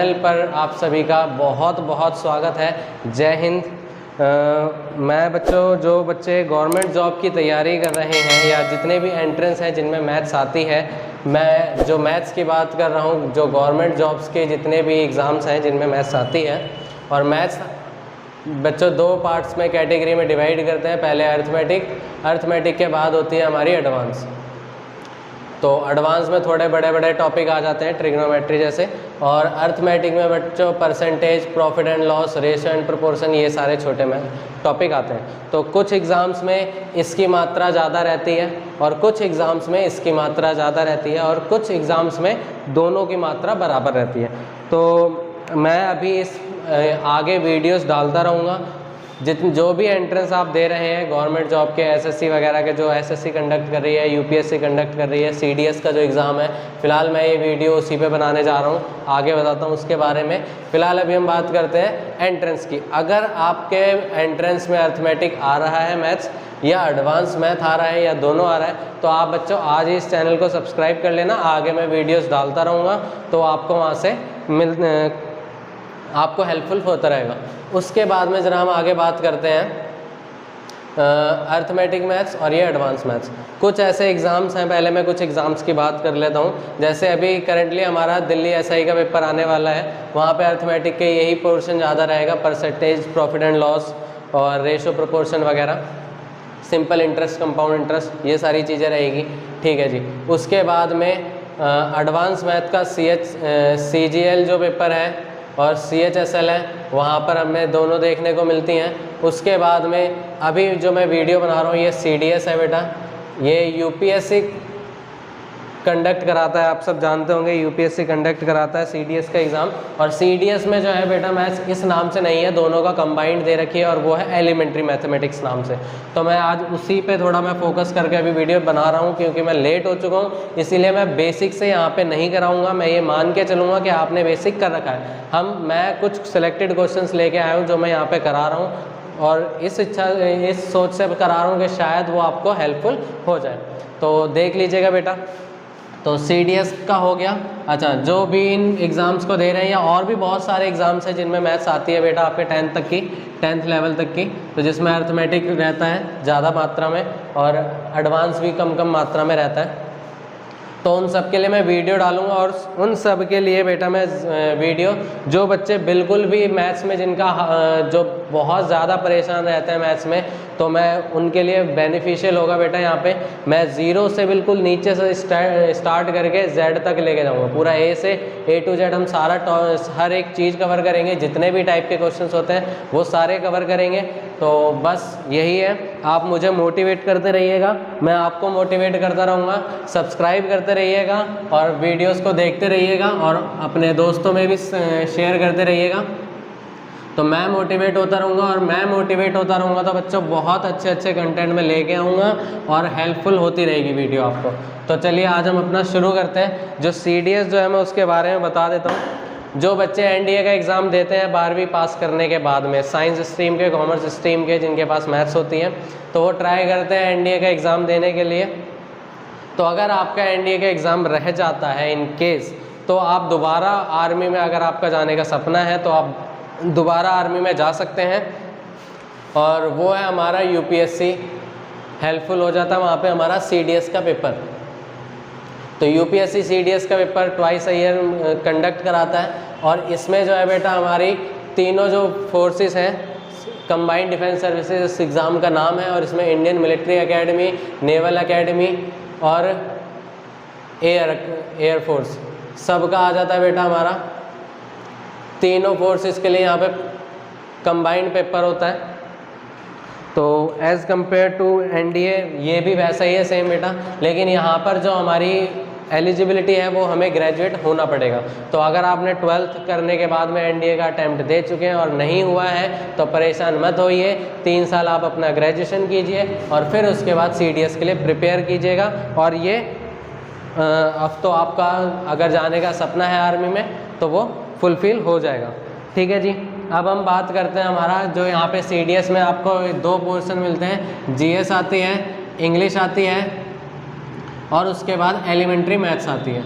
Channel पर आप सभी का बहुत बहुत स्वागत है। जय हिंद। मैं जो बच्चे गवर्नमेंट जॉब की तैयारी कर रहे हैं या जितने भी एंट्रेंस हैं जिनमें मैथ्स आती है, मैं जो मैथ्स की बात कर रहा हूँ, जो गवर्नमेंट जॉब्स के जितने भी एग्ज़ाम्स हैं जिनमें मैथ्स आती है, और मैथ्स बच्चों दो पार्ट्स में कैटेगरी में डिवाइड करते हैं। पहले अर्थमेटिक के बाद होती है हमारी एडवांस। तो एडवांस में थोड़े बड़े बड़े टॉपिक आ जाते हैं, ट्रिग्नोमेट्री जैसे, और अर्थमेटिक में बच्चों percentage, profit and loss, ratio and proportion, ये सारे छोटे में टॉपिक आते हैं। तो कुछ एग्ज़ाम्स में इसकी मात्रा ज़्यादा रहती है और कुछ एग्ज़ाम्स में इसकी मात्रा ज़्यादा रहती है और कुछ एग्ज़ाम्स में दोनों की मात्रा बराबर रहती है। तो मैं अभी इस आगे वीडियोस डालता रहूँगा। जो भी एंट्रेंस आप दे रहे हैं गवर्नमेंट जॉब के, एसएससी वगैरह के, जो एसएससी कंडक्ट कर रही है, यूपीएससी कंडक्ट कर रही है, सीडीएस का जो एग्ज़ाम है, फ़िलहाल मैं ये वीडियो उसी पे बनाने जा रहा हूँ, आगे बताता हूँ उसके बारे में। फ़िलहाल अभी हम बात करते हैं एंट्रेंस की। अगर आपके एंट्रेंस में अर्थमेटिक आ रहा है मैथ्स, या एडवांस मैथ आ रहा है, या दोनों आ रहा है, तो आप बच्चों आज ही इस चैनल को सब्सक्राइब कर लेना। आगे मैं वीडियोज़ डालता रहूँगा तो आपको वहाँ से आपको हेल्पफुल होता रहेगा। उसके बाद में जरा हम आगे बात करते हैं अर्थमेटिक मैथ्स और ये एडवांस मैथ्स। कुछ ऐसे एग्ज़ाम्स हैं, पहले मैं कुछ एग्ज़ाम्स की बात कर लेता हूँ। जैसे अभी करंटली हमारा दिल्ली एसआई का पेपर आने वाला है, वहाँ पे अर्थमेटिक के यही पोर्शन ज़्यादा रहेगा, परसेंटेज, प्रॉफिट एंड लॉस और रेशो प्रोपोर्शन वगैरह, सिंपल इंटरेस्ट, कंपाउंड इंटरेस्ट, ये सारी चीज़ें रहेगी। ठीक है जी। उसके बाद में एडवांस मैथ का CGL जो पेपर है और CHSL है, वहाँ पर हमें दोनों देखने को मिलती हैं। उसके बाद में अभी जो मैं वीडियो बना रहा हूँ ये CDS है बेटा, ये यूपीएससी कंडक्ट कराता है। आप सब जानते होंगे यूपीएससी कंडक्ट कराता है CDS का एग्ज़ाम। और CDS में जो है बेटा मैथ्स इस नाम से नहीं है, दोनों का कंबाइंड दे रखी है और वो है एलिमेंट्री मैथमेटिक्स नाम से। तो मैं आज उसी पे थोड़ा मैं फोकस करके अभी वीडियो बना रहा हूँ, क्योंकि मैं लेट हो चुका हूँ, इसीलिए मैं बेसिक से यहाँ पे नहीं कराऊंगा। मैं ये मान के चलूँगा कि आपने बेसिक कर रखा है। मैं कुछ सिलेक्टेड क्वेश्चंस लेके आया हूँ जो मैं यहाँ पे करा रहा हूँ, और इस सोच से करा रहा हूँ कि शायद वो आपको हेल्पफुल हो जाए। तो देख लीजिएगा बेटा। तो CDS का हो गया। अच्छा, जो भी इन एग्ज़ाम्स को दे रहे हैं, या और भी बहुत सारे एग्ज़ाम्स हैं जिनमें मैथ्स आती है बेटा आपके 10th लेवल तक की, तो जिसमें अर्थमेटिक रहता है ज़्यादा मात्रा में और एडवांस भी कम मात्रा में रहता है। तो उन सब के लिए मैं वीडियो डालूंगा, और उन सब के लिए बेटा मैं वीडियो, जो बच्चे बिल्कुल भी मैथ्स में जिनका जो बहुत ज़्यादा परेशान रहते हैं मैथ्स में, तो मैं उनके लिए बेनिफिशियल होगा बेटा। यहाँ पे मैं ज़ीरो से बिल्कुल नीचे से स्टार्ट करके Z तक लेके जाऊँगा, पूरा A से A to Z हम सारा हर एक चीज़ कवर करेंगे। जितने भी टाइप के क्वेश्चंस होते हैं वो सारे कवर करेंगे। तो बस यही है, आप मुझे मोटिवेट करते रहिएगा, मैं आपको मोटिवेट करता रहूँगा। सब्सक्राइब करते रहिएगा और वीडियोस को देखते रहिएगा और अपने दोस्तों में भी शेयर करते रहिएगा। तो मैं मोटिवेट होता रहूँगा, और मैं मोटिवेट होता रहूँगा तो बच्चों बहुत अच्छे कंटेंट में लेके आऊँगा और हेल्पफुल होती रहेगी वीडियो आपको। तो चलिए आज हम अपना शुरू करते हैं। जो CDS जो है मैं उसके बारे में बता देता हूँ। जो बच्चे NDA का एग्ज़ाम देते हैं 12वीं पास करने के बाद में, साइंस स्ट्रीम के, कॉमर्स स्ट्रीम के, जिनके पास मैथ्स होती है, तो वो ट्राई करते हैं NDA का एग्ज़ाम देने के लिए। तो अगर आपका NDA का एग्ज़ाम रह जाता है इन केस, तो आप दोबारा आर्मी में, अगर आपका जाने का सपना है तो आप दोबारा आर्मी में जा सकते हैं। और वो है हमारा UPSC, हेल्पफुल हो जाता है वहाँ पे हमारा CDS का पेपर। तो UPSC CDS का paper twice a year conduct कराता है, और इसमें जो है बेटा हमारी तीनों जो फोर्सेस हैं, कंबाइंड डिफेंस सर्विसेज इस एग्ज़ाम का नाम है, और इसमें Indian military academy, naval academy और एयरफोर्स सबका आ जाता है बेटा हमारा। तीनों फोर्सेस के लिए यहाँ पे कंबाइंड पेपर होता है। तो एज़ कम्पेयर टू NDA ये भी वैसा ही है, सेम बेटा, लेकिन यहाँ पर जो हमारी एलिजिबिलिटी है वो हमें ग्रेजुएट होना पड़ेगा। तो अगर आपने 12th करने के बाद में NDA का अटैम्प्ट दे चुके हैं और नहीं हुआ है तो परेशान मत होइए, 3 साल आप अपना ग्रेजुएशन कीजिए और फिर उसके बाद CDS के लिए प्रिपेयर कीजिएगा। और ये अब तो आपका अगर जाने का सपना है आर्मी में तो वो फुलफ़िल हो जाएगा। ठीक है जी। अब हम बात करते हैं हमारा जो यहाँ पे CDS में आपको 2 पोर्शन मिलते हैं, GS आती है, इंग्लिश आती है, और उसके बाद एलिमेंट्री मैथ्स आती है।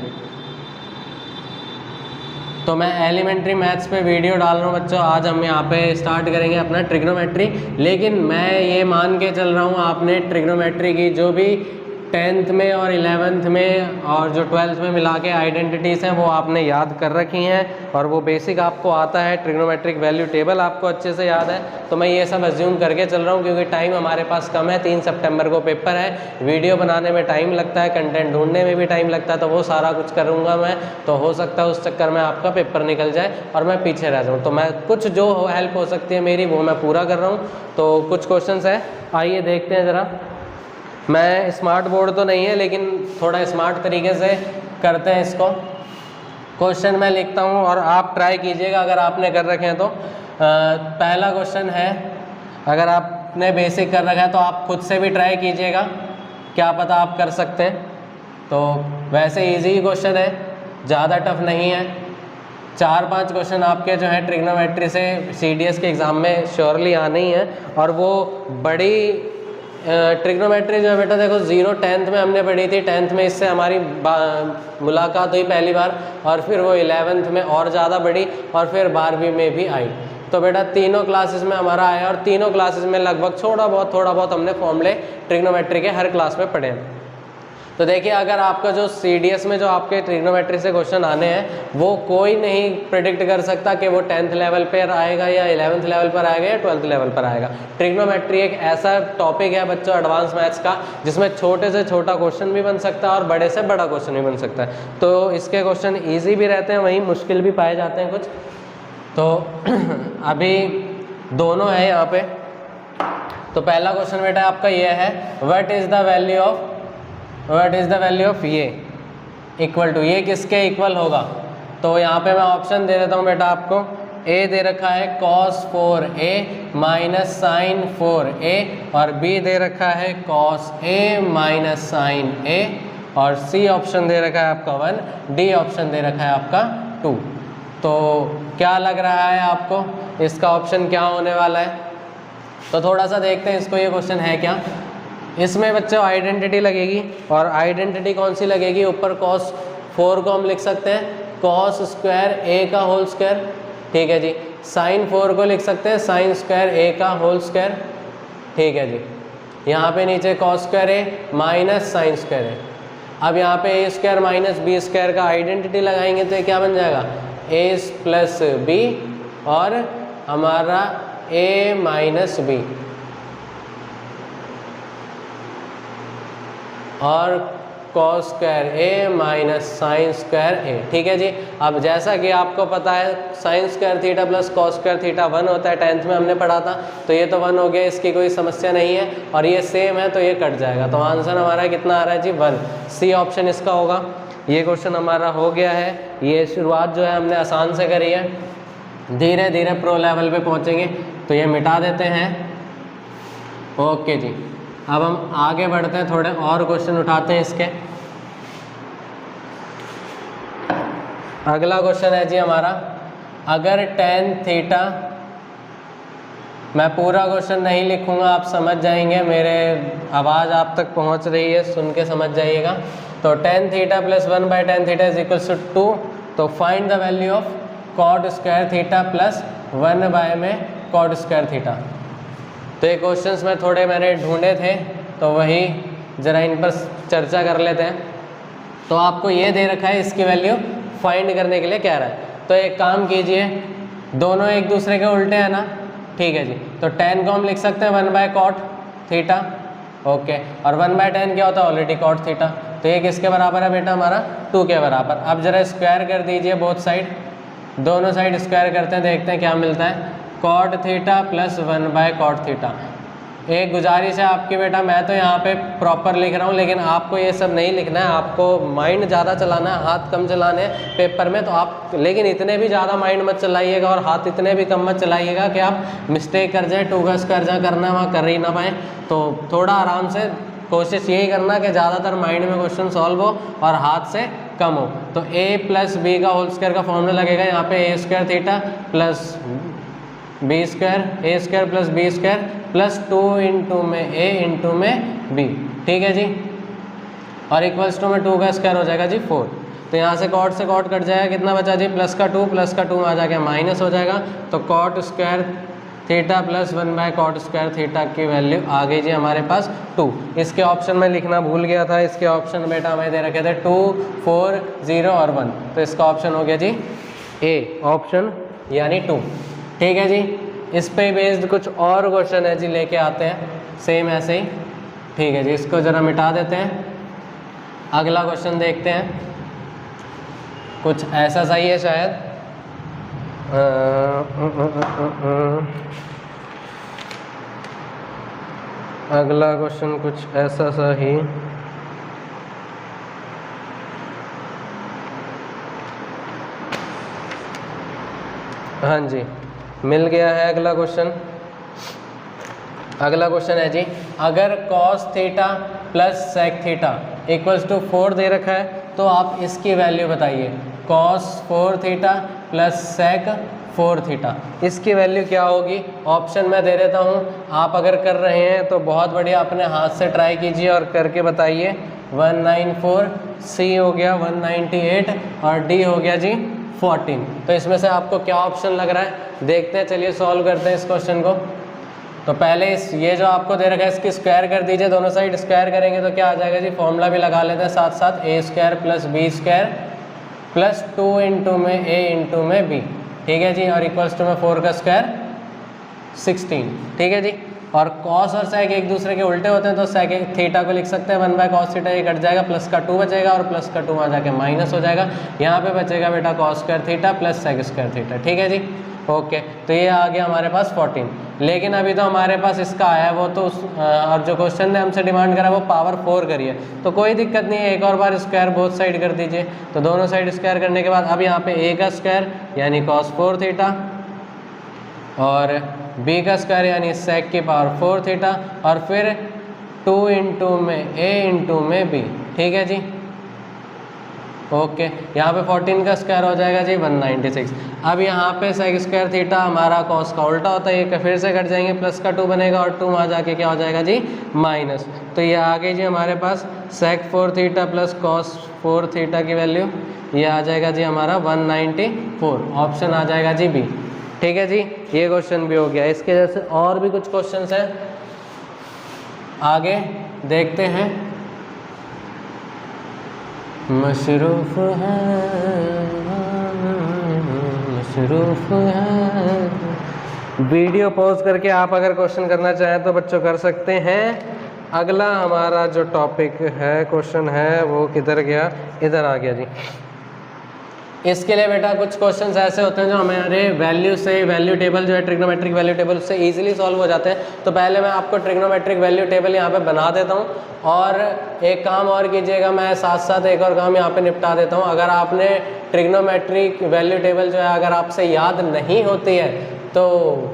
तो मैं एलिमेंट्री मैथ्स पे वीडियो डाल रहा हूँ बच्चों। आज हम यहाँ पे स्टार्ट करेंगे अपना ट्रिग्नोमेट्री, लेकिन मैं ये मान के चल रहा हूँ आपने ट्रिग्नोमेट्री की जो भी 10th में और 11th में और जो 12th में मिला के आइडेंटिटीज़ हैं वो आपने याद कर रखी हैं और वो बेसिक आपको आता है, ट्रिग्नोमेट्रिक वैल्यू टेबल आपको अच्छे से याद है। तो मैं ये सब अज्यूम करके चल रहा हूँ क्योंकि टाइम हमारे पास कम है, 3 सितंबर को पेपर है, वीडियो बनाने में टाइम लगता है, कंटेंट ढूंढने में भी टाइम लगता है, तो वो सारा कुछ करूँगा मैं। तो हो सकता है उस चक्कर में आपका पेपर निकल जाए और मैं पीछे रह जाऊँ, तो मैं कुछ जो हेल्प हो सकती है मेरी वो मैं पूरा कर रहा हूँ। तो कुछ क्वेश्चन है, आइए देखते हैं ज़रा। मैं स्मार्ट बोर्ड तो नहीं है लेकिन थोड़ा स्मार्ट तरीके से करते हैं इसको। क्वेश्चन मैं लिखता हूँ और आप ट्राई कीजिएगा अगर आपने कर रखे हैं तो। पहला क्वेश्चन है, अगर आपने बेसिक कर रखा है तो आप खुद से भी ट्राई कीजिएगा, क्या पता आप कर सकते हैं। तो वैसे इजी क्वेश्चन है, ज़्यादा टफ नहीं है। 4-5 क्वेश्चन आपके जो है ट्रिग्नोमेट्री से CDS के एग्ज़ाम में श्योरली आने ही हैं। और वो बड़ी ट्रिग्नोमेट्री जो है बेटा देखो 10th में हमने पढ़ी थी, 10th में इससे हमारी मुलाकात हुई पहली बार, और फिर वो 11th में और ज़्यादा बढ़ी और फिर 12वीं में भी आई। तो बेटा तीनों क्लासेस में हमारा आया और तीनों क्लासेस में लगभग थोड़ा बहुत हमने फॉर्मूले ट्रिग्नोमेट्री के हर क्लास में पढ़े हैं। तो देखिए अगर आपका जो CDS में जो आपके ट्रिग्नोमेट्री से क्वेश्चन आने हैं वो कोई नहीं प्रिडिक्ट कर सकता कि वो 10th लेवल पर आएगा या 11th लेवल पर आएगा या 12th लेवल पर आएगा। ट्रिग्नोमेट्री एक ऐसा टॉपिक है बच्चों एडवांस मैथ्स का जिसमें छोटे से छोटा क्वेश्चन भी बन सकता है और बड़े से बड़ा क्वेश्चन भी बन सकता है। तो इसके क्वेश्चन ईजी भी रहते हैं, वहीं मुश्किल भी पाए जाते हैं कुछ। तो अभी दोनों है यहाँ पे। तो पहला क्वेश्चन बेटा आपका ये है, what is the value of ये इक्वल टू, ये किसके इक्वल होगा। तो यहाँ पे मैं ऑप्शन दे देता हूँ बेटा आपको। A दे रखा है cos 4a minus sign 4a, और B दे रखा है cos a minus sine a, और C ऑप्शन दे रखा है आपका 1, D ऑप्शन दे रखा है आपका 2। तो क्या लग रहा है आपको इसका ऑप्शन क्या होने वाला है। तो थोड़ा सा देखते हैं इसको, ये क्वेश्चन है क्या। इसमें बच्चों आइडेंटिटी लगेगी, और आइडेंटिटी कौन सी लगेगी, ऊपर cos 4 को हम लिख सकते हैं cos स्क्वायर a का होल स्क्वायर, ठीक है जी। साइन 4 को लिख सकते हैं साइन स्क्वायर a का होल स्क्वायर, ठीक है जी। यहाँ पे नीचे cos square a minus sine square a। अब यहाँ पे a square minus b square का आइडेंटिटी लगाएंगे तो ये क्या बन जाएगा, a प्लस b और हमारा a माइनस b और cos square a minus sine square a, ठीक है जी। अब जैसा कि आपको पता है sign square theta plus cos square theta 1 होता है, 10th में हमने पढ़ा था। तो ये तो 1 हो गया, इसकी कोई समस्या नहीं है, और ये सेम है तो ये कट जाएगा। तो आंसर हमारा कितना आ रहा है जी, 1। C ऑप्शन इसका होगा। ये क्वेश्चन हमारा हो गया है। ये शुरुआत जो है हमने आसान से करी है, धीरे धीरे प्रो लेवल पे पहुँचेंगे। तो ये मिटा देते हैं, ओके जी। अब हम आगे बढ़ते हैं, थोड़े और क्वेश्चन उठाते हैं इसके। अगला क्वेश्चन है जी हमारा, अगर tan थीटा, मैं पूरा क्वेश्चन नहीं लिखूंगा, आप समझ जाएंगे, मेरे आवाज़ आप तक पहुंच रही है, सुन के समझ जाइएगा। तो tan theta plus 1/tan theta is equals to 2। तो find the value of cot square theta plus 1 में cot स्क्वायर थीटा। तो ये क्वेश्चंस में थोड़े मैंने ढूंढे थे, तो वही ज़रा इन पर चर्चा कर लेते हैं। तो आपको ये दे रखा है, इसकी वैल्यू फाइंड करने के लिए कह रहा है। तो एक काम कीजिए, दोनों एक दूसरे के उल्टे हैं ना, ठीक है जी। तो tan को हम लिख सकते हैं 1/cot थीटा, ओके। और 1/tan क्या होता है, ऑलरेडी cot थीटा। तो ये किसके बराबर है बेटा, हमारा 2 के बराबर। अब ज़रा स्क्वायर कर दीजिए बोथ साइड, दोनों साइड स्क्वायर करते हैं, देखते हैं क्या मिलता है। cot theta plus 1/cot theta. एक गुजारिश है आपकी बेटा, मैं तो यहाँ पे प्रॉपर लिख रहा हूँ, लेकिन आपको ये सब नहीं लिखना है, आपको माइंड ज़्यादा चलाना है, हाथ कम चलाने हैं पेपर में। तो आप लेकिन इतने भी ज़्यादा माइंड मत चलाइएगा और हाथ इतने भी कम मत चलाइएगा कि आप मिस्टेक कर जाए, टूगस कर जाए, करना वहाँ कर ही ना पाएँ। तो थोड़ा आराम से कोशिश यही करना कि ज़्यादातर माइंड में क्वेश्चन सॉल्व हो और हाथ से कम हो। तो a प्लस बी का होल स्क्वायर का फॉर्मूला लगेगा यहाँ पे, a square theta plus B square, A square plus B square plus 2 into में a इंटू में b, ठीक है जी। और इक्वल्स टू में 2 का स्क्वायर हो जाएगा जी 4। तो यहाँ से कॉट कट जाएगा, कितना बचा जी प्लस का 2 में आ जाएगा माइनस हो जाएगा, तो cot square theta plus 1/cot square theta की वैल्यू आ गई जी हमारे पास 2। इसके ऑप्शन में लिखना भूल गया था, इसके ऑप्शन बेटा हमें दे रखे थे 2, 4, 0 और 1, तो इसका ऑप्शन हो गया जी ए ऑप्शन यानी 2। ठीक है जी, इस पे बेस्ड कुछ और क्वेश्चन है जी लेके आते हैं सेम ऐसे ही। ठीक है जी, इसको ज़रा मिटा देते हैं, अगला क्वेश्चन देखते हैं, कुछ ऐसा सही है शायद। अगला क्वेश्चन कुछ ऐसा सा ही, हाँ जी मिल गया है अगला क्वेश्चन। अगला क्वेश्चन है जी, अगर cos theta plus sec theta equals to 4 दे रखा है तो आप इसकी वैल्यू बताइए। cos 4 theta plus sec 4 theta, इसकी वैल्यू क्या होगी? ऑप्शन मैं दे देता हूँ, आप अगर कर रहे हैं तो बहुत बढ़िया अपने हाथ से ट्राई कीजिए और करके बताइए। 194, सी हो गया 198 और डी हो गया जी 14। तो इसमें से आपको क्या ऑप्शन लग रहा है देखते हैं, चलिए सॉल्व करते हैं इस क्वेश्चन को। तो पहले इस ये जो आपको दे रखा है इसकी स्क्वायर कर दीजिए, दोनों साइड स्क्वायर करेंगे तो क्या आ जाएगा जी, फॉर्मूला भी लगा लेते हैं साथ साथ, A square plus B square plus 2 into में ए इंटू में बी। ठीक है जी, और इक्वल्स टू में 4 का स्क्वायर 16। ठीक है जी, और कॉस और सेक एक दूसरे के उल्टे होते हैं तो सेक थीटा को लिख सकते हैं 1/cos थीटा, ये कट जाएगा, प्लस का 2 बचेगा और प्लस का 2 आ जाके माइनस हो जाएगा। यहाँ पे बचेगा बेटा cos square theta plus sec square theta. ठीक है जी, ओके, तो ये आ गया हमारे पास 14। लेकिन अभी तो हमारे पास इसका आया है वो तो और जो क्वेश्चन ने हमसे डिमांड करा वो पावर 4 करिए, तो कोई दिक्कत नहीं है, एक और बार स्क्वायर बोथ साइड कर दीजिए। तो दोनों साइड स्क्वायर करने के बाद अब यहाँ पे a का स्क्वायर यानी cos 4 थीटा और b का स्क्वायर यानी sec की पावर 4 थीटा और फिर 2 इंटू में a इंटू में b। ठीक है जी, ओके, यहाँ पे 14 का स्क्वायर हो जाएगा जी 196। अब यहाँ पे sec स्क्वायर थीटा हमारा cos का उल्टा होता है, ये फिर से कट जाएंगे, प्लस का 2 बनेगा और 2 आ जाके क्या हो जाएगा जी माइनस। तो ये आ गई जी हमारे पास sec 4 theta plus cos 4 theta की वैल्यू, ये आ जाएगा जी हमारा 194, ऑप्शन आ जाएगा जी बी। ठीक है जी, ये क्वेश्चन भी हो गया। इसके जैसे और भी कुछ क्वेश्चंस हैं, आगे देखते हैं। मशरूफ है मशरूफ है, वीडियो पॉज करके आप अगर क्वेश्चन करना चाहें तो बच्चों कर सकते हैं। अगला हमारा जो टॉपिक है, क्वेश्चन है, वो किधर गया, इधर आ गया जी। इसके लिए बेटा कुछ क्वेश्चंस ऐसे होते हैं जो हमारे वैल्यू से, वैल्यू टेबल जो है ट्रिग्नोमेट्रिक वैल्यू टेबल से इजीली सॉल्व हो जाते हैं। तो पहले मैं आपको ट्रिग्नोमेट्रिक वैल्यू टेबल यहाँ पे बना देता हूँ और एक काम और कीजिएगा, मैं साथ साथ एक और काम यहाँ पे निपटा देता हूँ। अगर आपने ट्रिग्नोमेट्रिक वैल्यू टेबल जो है अगर आपसे याद नहीं होती है तो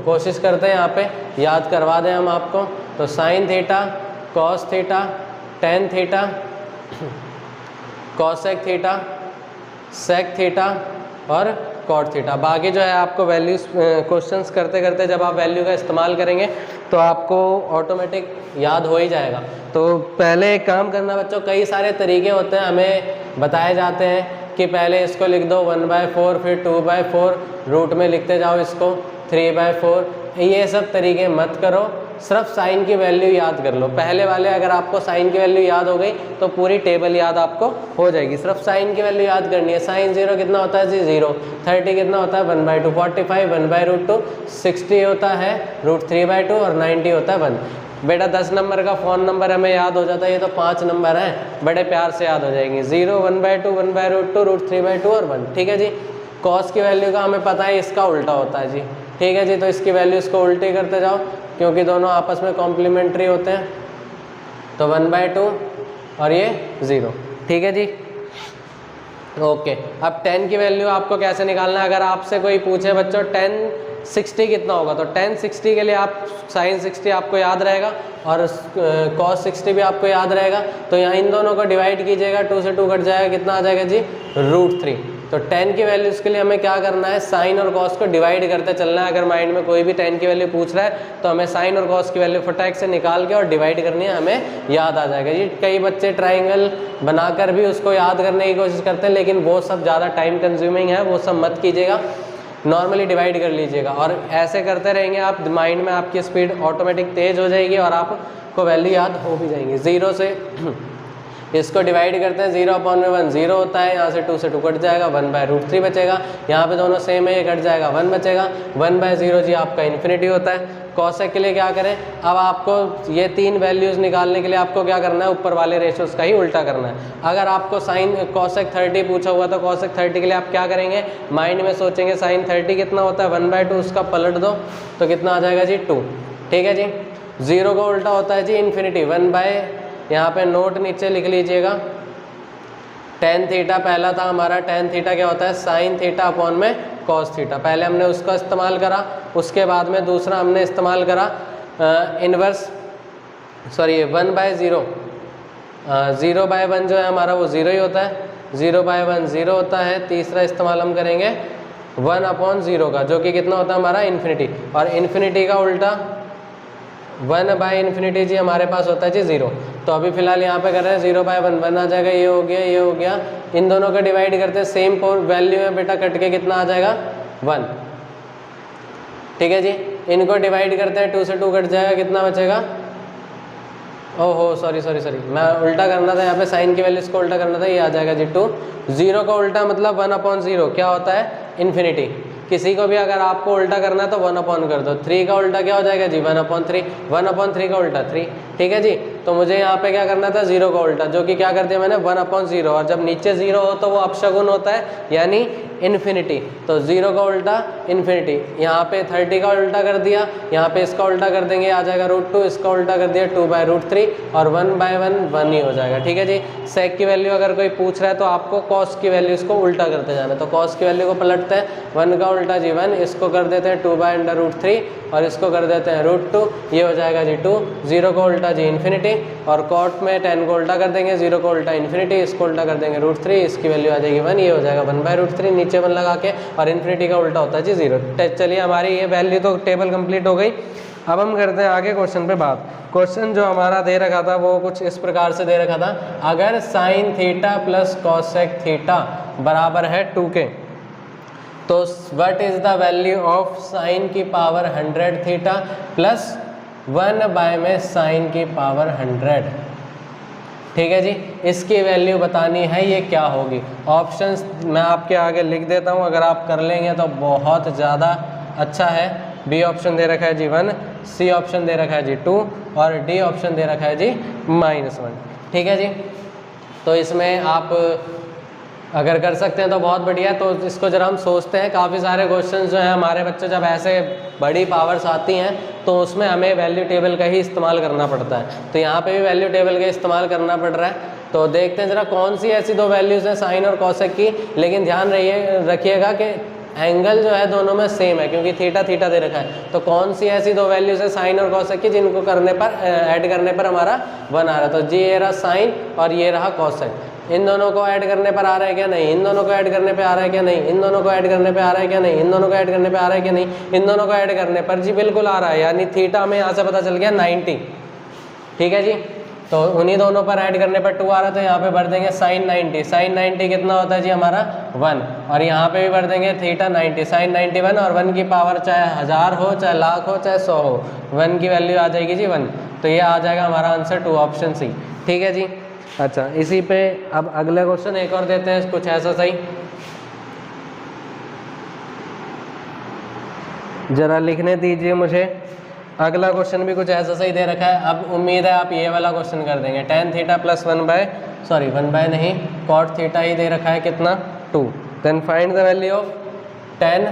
कोशिश करते हैं यहाँ पे याद करवा दें हम आपको। तो sine theta, cos theta, tan theta, cosec theta, sec theta और कॉट थीटा। बाकी जो है आपको वैल्यूज क्वेश्चंस करते करते जब आप वैल्यू का इस्तेमाल करेंगे तो आपको ऑटोमेटिक याद हो ही जाएगा। तो पहले एक काम करना बच्चों, कई सारे तरीके होते हैं हमें बताए जाते हैं कि पहले इसको लिख दो 1/4, फिर 2/4, रूट में लिखते जाओ इसको 3/4। ये सब तरीके मत करो, सिर्फ साइन की वैल्यू याद कर लो। पहले वाले अगर आपको साइन की वैल्यू याद हो गई तो पूरी टेबल याद आपको हो जाएगी। सिर्फ साइन की वैल्यू याद करनी है। साइन 0 कितना होता है जी 0, 30 कितना होता है 1/2, 45 1/√2, 60 होता है √3/2 और 90 होता है 1। बेटा 10 नंबर का फ़ोन नंबर हमें याद हो जाता है, ये तो 5 नंबर हैं, बड़े प्यार से याद हो जाएंगे। 0, 1/2, 1/√2, √3/2 और 1। ठीक है जी, कॉस की वैल्यू का हमें पता है इसका उल्टा होता है जी। ठीक है जी, तो इसकी वैल्यू इसको उल्टी करते जाओ क्योंकि दोनों आपस में कॉम्प्लीमेंट्री होते हैं। तो 1/2 और ये 0। ठीक है जी, ओके। अब 10 की वैल्यू आपको कैसे निकालना है? अगर आपसे कोई पूछे बच्चों 10 60 कितना होगा, तो 10 60 के लिए आप साइन 60 आपको याद रहेगा और कॉस 60 भी आपको याद रहेगा। तो यहाँ इन दोनों को डिवाइड कीजिएगा, 2 से 2 कट जाएगा, कितना आ जाएगा जी √3। तो tan की वैल्यूज़ के लिए हमें क्या करना है, साइन और कॉस को डिवाइड करते चलना है। अगर माइंड में कोई भी tan की वैल्यू पूछ रहा है तो हमें साइन और कॉस की वैल्यू फटाक से निकाल के और डिवाइड करनी है, हमें याद आ जाएगा। ये कई बच्चे ट्राइंगल बनाकर भी उसको याद करने की कोशिश करते हैं, लेकिन वो सब ज़्यादा टाइम कंज्यूमिंग है, वो सब मत कीजिएगा, नॉर्मली डिवाइड कर लीजिएगा। और ऐसे करते रहेंगे आप, माइंड में आपकी स्पीड ऑटोमेटिक तेज़ हो जाएगी और आपको वैल्यू याद हो भी जाएंगी। 0 से इसको डिवाइड करते हैं, 0/1 0 होता है, यहाँ से 2 से 2 कट जाएगा, 1/√3 बचेगा, यहाँ पे दोनों सेम है, ये कट जाएगा, 1 बचेगा, 1/0 जी आपका इन्फिनिटी होता है। कॉसेक के लिए क्या करें, अब आपको ये 3 वैल्यूज़ निकालने के लिए आपको क्या करना है, ऊपर वाले रेशियोज़ का ही उल्टा करना है। अगर आपको साइन कॉसेक 30 पूछा हुआ तो कॉसेक 30 के लिए आप क्या करेंगे, माइंड में सोचेंगे साइन 30 कितना होता है, 1/2, उसका पलट दो तो कितना आ जाएगा जी 2। ठीक है जी। 0 का उल्टा होता है जी इन्फिनिटी, 1/, यहाँ पे नोट नीचे लिख लीजिएगा, tan थीटा पहला था हमारा, tan थीटा क्या होता है, साइन थीटा अपॉन में कॉस थीटा। पहले हमने उसका इस्तेमाल करा, उसके बाद में दूसरा हमने इस्तेमाल करा इन्वर्स, सॉरी 1/0, 0/1 जो है हमारा वो 0 ही होता है, 0/1 0 होता है। तीसरा इस्तेमाल हम करेंगे 1/0 का, जो कि कितना होता है हमारा इन्फिनिटी, और इन्फिनिटी का उल्टा 1/∞ जी हमारे पास होता है जी 0। तो अभी फिलहाल यहाँ पे कर रहे हैं 0/1, 1 आ जाएगा, ये हो गया, ये हो गया, इन दोनों का डिवाइड करते हैं, सेम वैल्यू में बेटा कट के कितना आ जाएगा 1। ठीक है जी। इनको डिवाइड करते हैं, 2 से 2 कट जाएगा, कितना बचेगा, ओहो सॉरी, मैं उल्टा करना था, यहाँ पे साइन की वैल्यूज़ को उल्टा करना था, ये आ जाएगा जी 2। 0 का उल्टा मतलब 1/0 क्या होता है, इन्फिनिटी। किसी को भी अगर आपको उल्टा करना है तो 1/, कर दो। 3 का उल्टा क्या हो जाएगा जी 1/3, 1/3 का उल्टा 3। ठीक है जी। तो मुझे यहाँ पे क्या करना था, 0 का उल्टा, जो कि क्या कर दिया मैंने 1/0, और जब नीचे 0 हो तो वो अपशगुन होता है, यानी इन्फिनिटी। तो 0 का उल्टा इन्फिनिटी, यहाँ पे 30 का उल्टा कर दिया, यहाँ पे इसका उल्टा कर देंगे, आ जाएगा √2, इसका उल्टा कर दिया 2/√3, और 1/1 1 ही हो जाएगा। ठीक है जी। सेक की वैल्यू अगर कोई पूछ रहा है तो आपको कॉस की वैल्यूज़ को उल्टा करते जाना है। तो कॉस की वैल्यू को पलटते हैं, 1 का उल्टा जी 1, इसको कर देते हैं 2/√3, और इसको कर देते हैं √2, ये हो जाएगा जी 2। 0 को उल्टा जी इन्फिनिटी, और कॉट में 10 को उल्टा कर देंगे, 0 को उल्टा इन्फिनिटी, इसको उल्टा कर देंगे √3, इसकी वैल्यू आ जाएगी 1, ये हो जाएगा 1/√3, नीचे 1 लगा के, और इन्फिनिटी का उल्टा होता है जी 0। चलिए हमारी ये वैल्यू तो टेबल कंप्लीट हो गई। अब हम करते हैं आगे क्वेश्चन पे बात। क्वेश्चन जो हमारा दे रखा था वो कुछ इस प्रकार से दे रखा था, अगर sign theta plus cosec theta बराबर है 2 के, तो what is the value of sign की पावर 100 थीटा प्लस 1 में साइन की पावर 100। ठीक है जी। इसकी वैल्यू बतानी है, ये क्या होगी। ऑप्शंस मैं आपके आगे लिख देता हूँ, अगर आप कर लेंगे तो बहुत ज़्यादा अच्छा है। बी ऑप्शन दे रखा है जी 1, सी ऑप्शन दे रखा है जी 2, और डी ऑप्शन दे रखा है जी -1। ठीक है जी। तो इसमें आप अगर कर सकते हैं तो बहुत बढ़िया। तो इसको जरा हम सोचते हैं, काफ़ी सारे क्वेश्चंस जो हैं हमारे बच्चे जब ऐसे बड़ी पावर्स आती हैं तो उसमें हमें वैल्यू टेबल का ही इस्तेमाल करना पड़ता है। तो यहाँ पे भी वैल्यू टेबल का इस्तेमाल करना पड़ रहा है। तो देखते हैं ज़रा कौन सी ऐसी 2 वैल्यूज़ हैं साइन और कॉसेक की, लेकिन ध्यान रखिएगा कि एंगल जो है दोनों में सेम है, क्योंकि थीटा थीटा दे रखा है। तो कौन सी ऐसी 2 वैल्यूज़ है साइन और कॉसेक की जिनको करने पर ऐड करने पर हमारा 1 आ रहा है। तो जी ये रहा साइन और ये रहा कॉसेक, इन दोनों को ऐड करने पर आ रहा है क्या, नहीं। इन दोनों को ऐड करने पे आ रहा है क्या, नहीं। इन दोनों को ऐड करने पे आ रहा है क्या, नहीं। इन दोनों को ऐड करने पे आ रहा है क्या, नहीं। इन दोनों को ऐड करने पर जी बिल्कुल आ रहा है, यानी थीटा हमें यहाँ से पता चल गया 90। ठीक है जी। तो उन्हीं दोनों पर ऐड करने पर 2 आ रहा है, तो यहाँ पे भर देंगे साइन 90। साइन 90 कितना होता है जी हमारा 1, और यहाँ पे भी भर देंगे थीटा 90, साइन 91, और 1 की पावर चाहे 1000 हो, चाहे लाख हो, चाहे 100 हो, 1 की वैल्यू आ जाएगी जी 1। तो ये आ जाएगा हमारा आंसर 2 ऑप्शन सी। ठीक है जी। अच्छा, इसी पे अब अगला क्वेश्चन एक और देते हैं, कुछ ऐसा सही, जरा लिखने दीजिए मुझे। अगला क्वेश्चन भी कुछ ऐसा सही दे रखा है। अब उम्मीद है आप ये वाला क्वेश्चन कर देंगे। tan थीटा प्लस 1 नहीं, cot थीटा ही दे रखा है, कितना 2। Then find the value of tan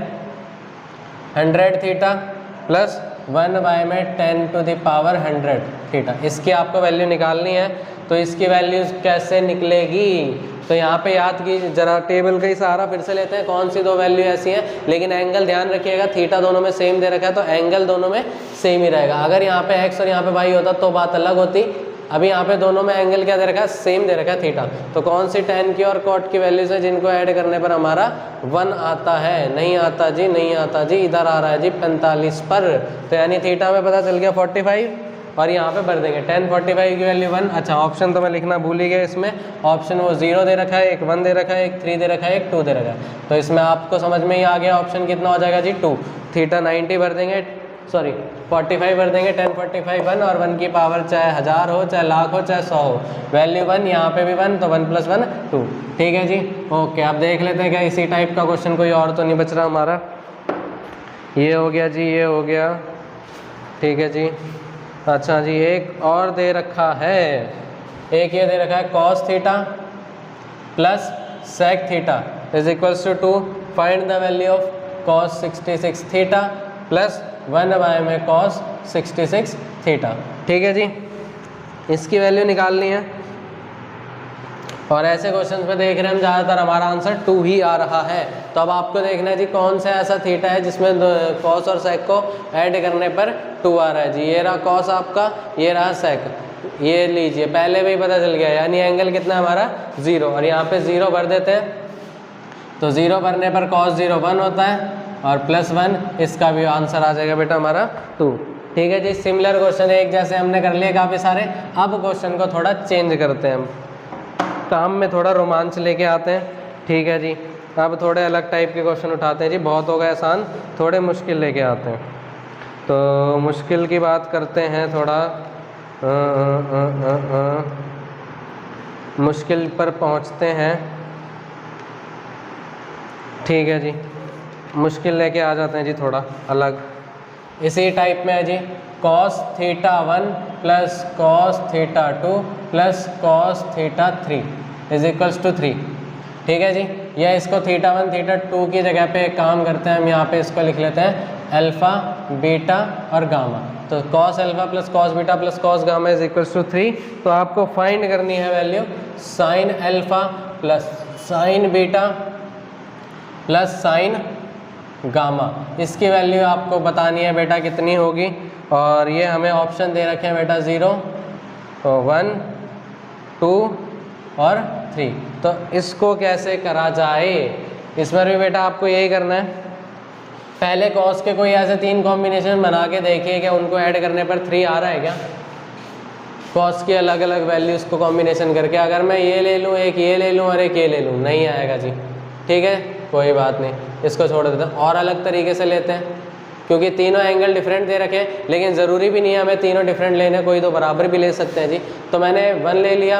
100 theta plus 1 में 10 टू द पावर 100 थीटा। इसकी आपको वैल्यू निकालनी है। तो इसकी वैल्यू कैसे निकलेगी, तो यहाँ पे याद की जरा टेबल का ही सहारा फिर से लेते हैं, कौन सी 2 वैल्यू ऐसी हैं। लेकिन एंगल ध्यान रखिएगा, थीटा दोनों में सेम दे रखा है, तो एंगल दोनों में सेम ही रहेगा। अगर यहाँ पे x और यहाँ पे y होता तो बात अलग होती, अभी यहाँ पे दोनों में एंगल क्या दे रखा है, सेम दे रखा है थीटा। तो कौन सी tan की और cot की वैल्यूज है जिनको ऐड करने पर हमारा 1 आता है? नहीं आता जी, नहीं आता जी, इधर आ रहा है जी 45 पर। तो यानी थीटा में पता चल गया 45 और यहाँ पे भर देंगे tan 45 की वैल्यू 1। अच्छा ऑप्शन तो मैं लिखना भूल ही गया, इसमें ऑप्शन वो 0 दे रखा है, एक 1 दे रखा है, एक 3 दे रखा है, एक 2 दे रखा है। तो इसमें आपको समझ में ही आ गया ऑप्शन कितना हो जाएगा जी 2। थीटा 90 भर देंगे, सॉरी 45 भर देंगे, tan 45 1 और 1 की पावर चाहे 1000 हो, चाहे लाख हो, चाहे 100 हो, वैल्यू 1, यहाँ पे भी 1, तो 1 + 1 2। ठीक है जी, ओके। आप देख लेते हैं क्या इसी टाइप का क्वेश्चन कोई और तो नहीं बच रहा हमारा। ये हो गया जी, ये हो गया, ठीक है जी। अच्छा जी, एक और दे रखा है, एक ये दे रखा है cos theta plus sec theta is equals to 2, find the value of cos 66 theta plus 1 में cos 66 थीटा। ठीक है जी, इसकी वैल्यू निकालनी है और ऐसे क्वेश्चन पे देख रहे हैं हम ज़्यादातर हमारा आंसर 2 ही आ रहा है। तो अब आपको देखना है जी कौन सा ऐसा थीटा है जिसमें cos और sec को ऐड करने पर 2 आ रहा है जी। ये रहा cos आपका, ये रहा sec, ये लीजिए, पहले भी पता चल गया, यानी एंगल कितना है हमारा 0 और यहाँ पे 0 भर देते हैं। तो 0 भरने पर cos 0 1 होता है और +1, इसका भी आंसर आ जाएगा बेटा हमारा 2। ठीक है जी, सिमिलर क्वेश्चन एक जैसे हमने कर लिए काफ़ी सारे। अब क्वेश्चन को थोड़ा चेंज करते हैं, हम काम में थोड़ा रोमांच लेके आते हैं। ठीक है जी, अब थोड़े अलग टाइप के क्वेश्चन उठाते हैं जी। बहुत हो गए आसान, थोड़े मुश्किल लेके आते हैं। तो मुश्किल की बात करते हैं, थोड़ा मुश्किल पर पहुंचते हैं। ठीक है जी, मुश्किल लेके आ जाते हैं जी, थोड़ा अलग इसी टाइप में है जी। cos theta 1 plus cos theta 2 plus cos theta 3 is equals to 3। ठीक है जी, या इसको थीटा 1 थीटा 2 की जगह पे एक काम करते हैं हम, यहाँ पे इसको लिख लेते हैं अल्फ़ा बीटा और गामा। तो cos alpha plus cos beta plus cos gamma is equals to 3। तो आपको फाइंड करनी है value sin alpha plus sin beta plus sin gamma. इसकी वैल्यू आपको बतानी है बेटा कितनी होगी, और ये हमें ऑप्शन दे रखे हैं बेटा 0, 1, 2 और 3। तो इसको कैसे करा जाए, इस पर भी बेटा आपको यही करना है। पहले cos के कोई ऐसे 3 कॉम्बिनेशन बना के देखिए क्या उनको ऐड करने पर 3 आ रहा है क्या। cos की अलग अलग वैल्यूज़ को कॉम्बिनेशन करके, अगर मैं ये ले लूँ, एक ये ले लूँ और एक ये ले लूँ, नहीं आएगा जी। ठीक है, कोई बात नहीं, इसको छोड़ देते हैं और अलग तरीके से लेते हैं, क्योंकि तीनों एंगल डिफरेंट दे रखे हैं। लेकिन ज़रूरी भी नहीं है हमें तीनों डिफरेंट लेने, कोई तो बराबर भी ले सकते हैं जी। तो मैंने 1 ले लिया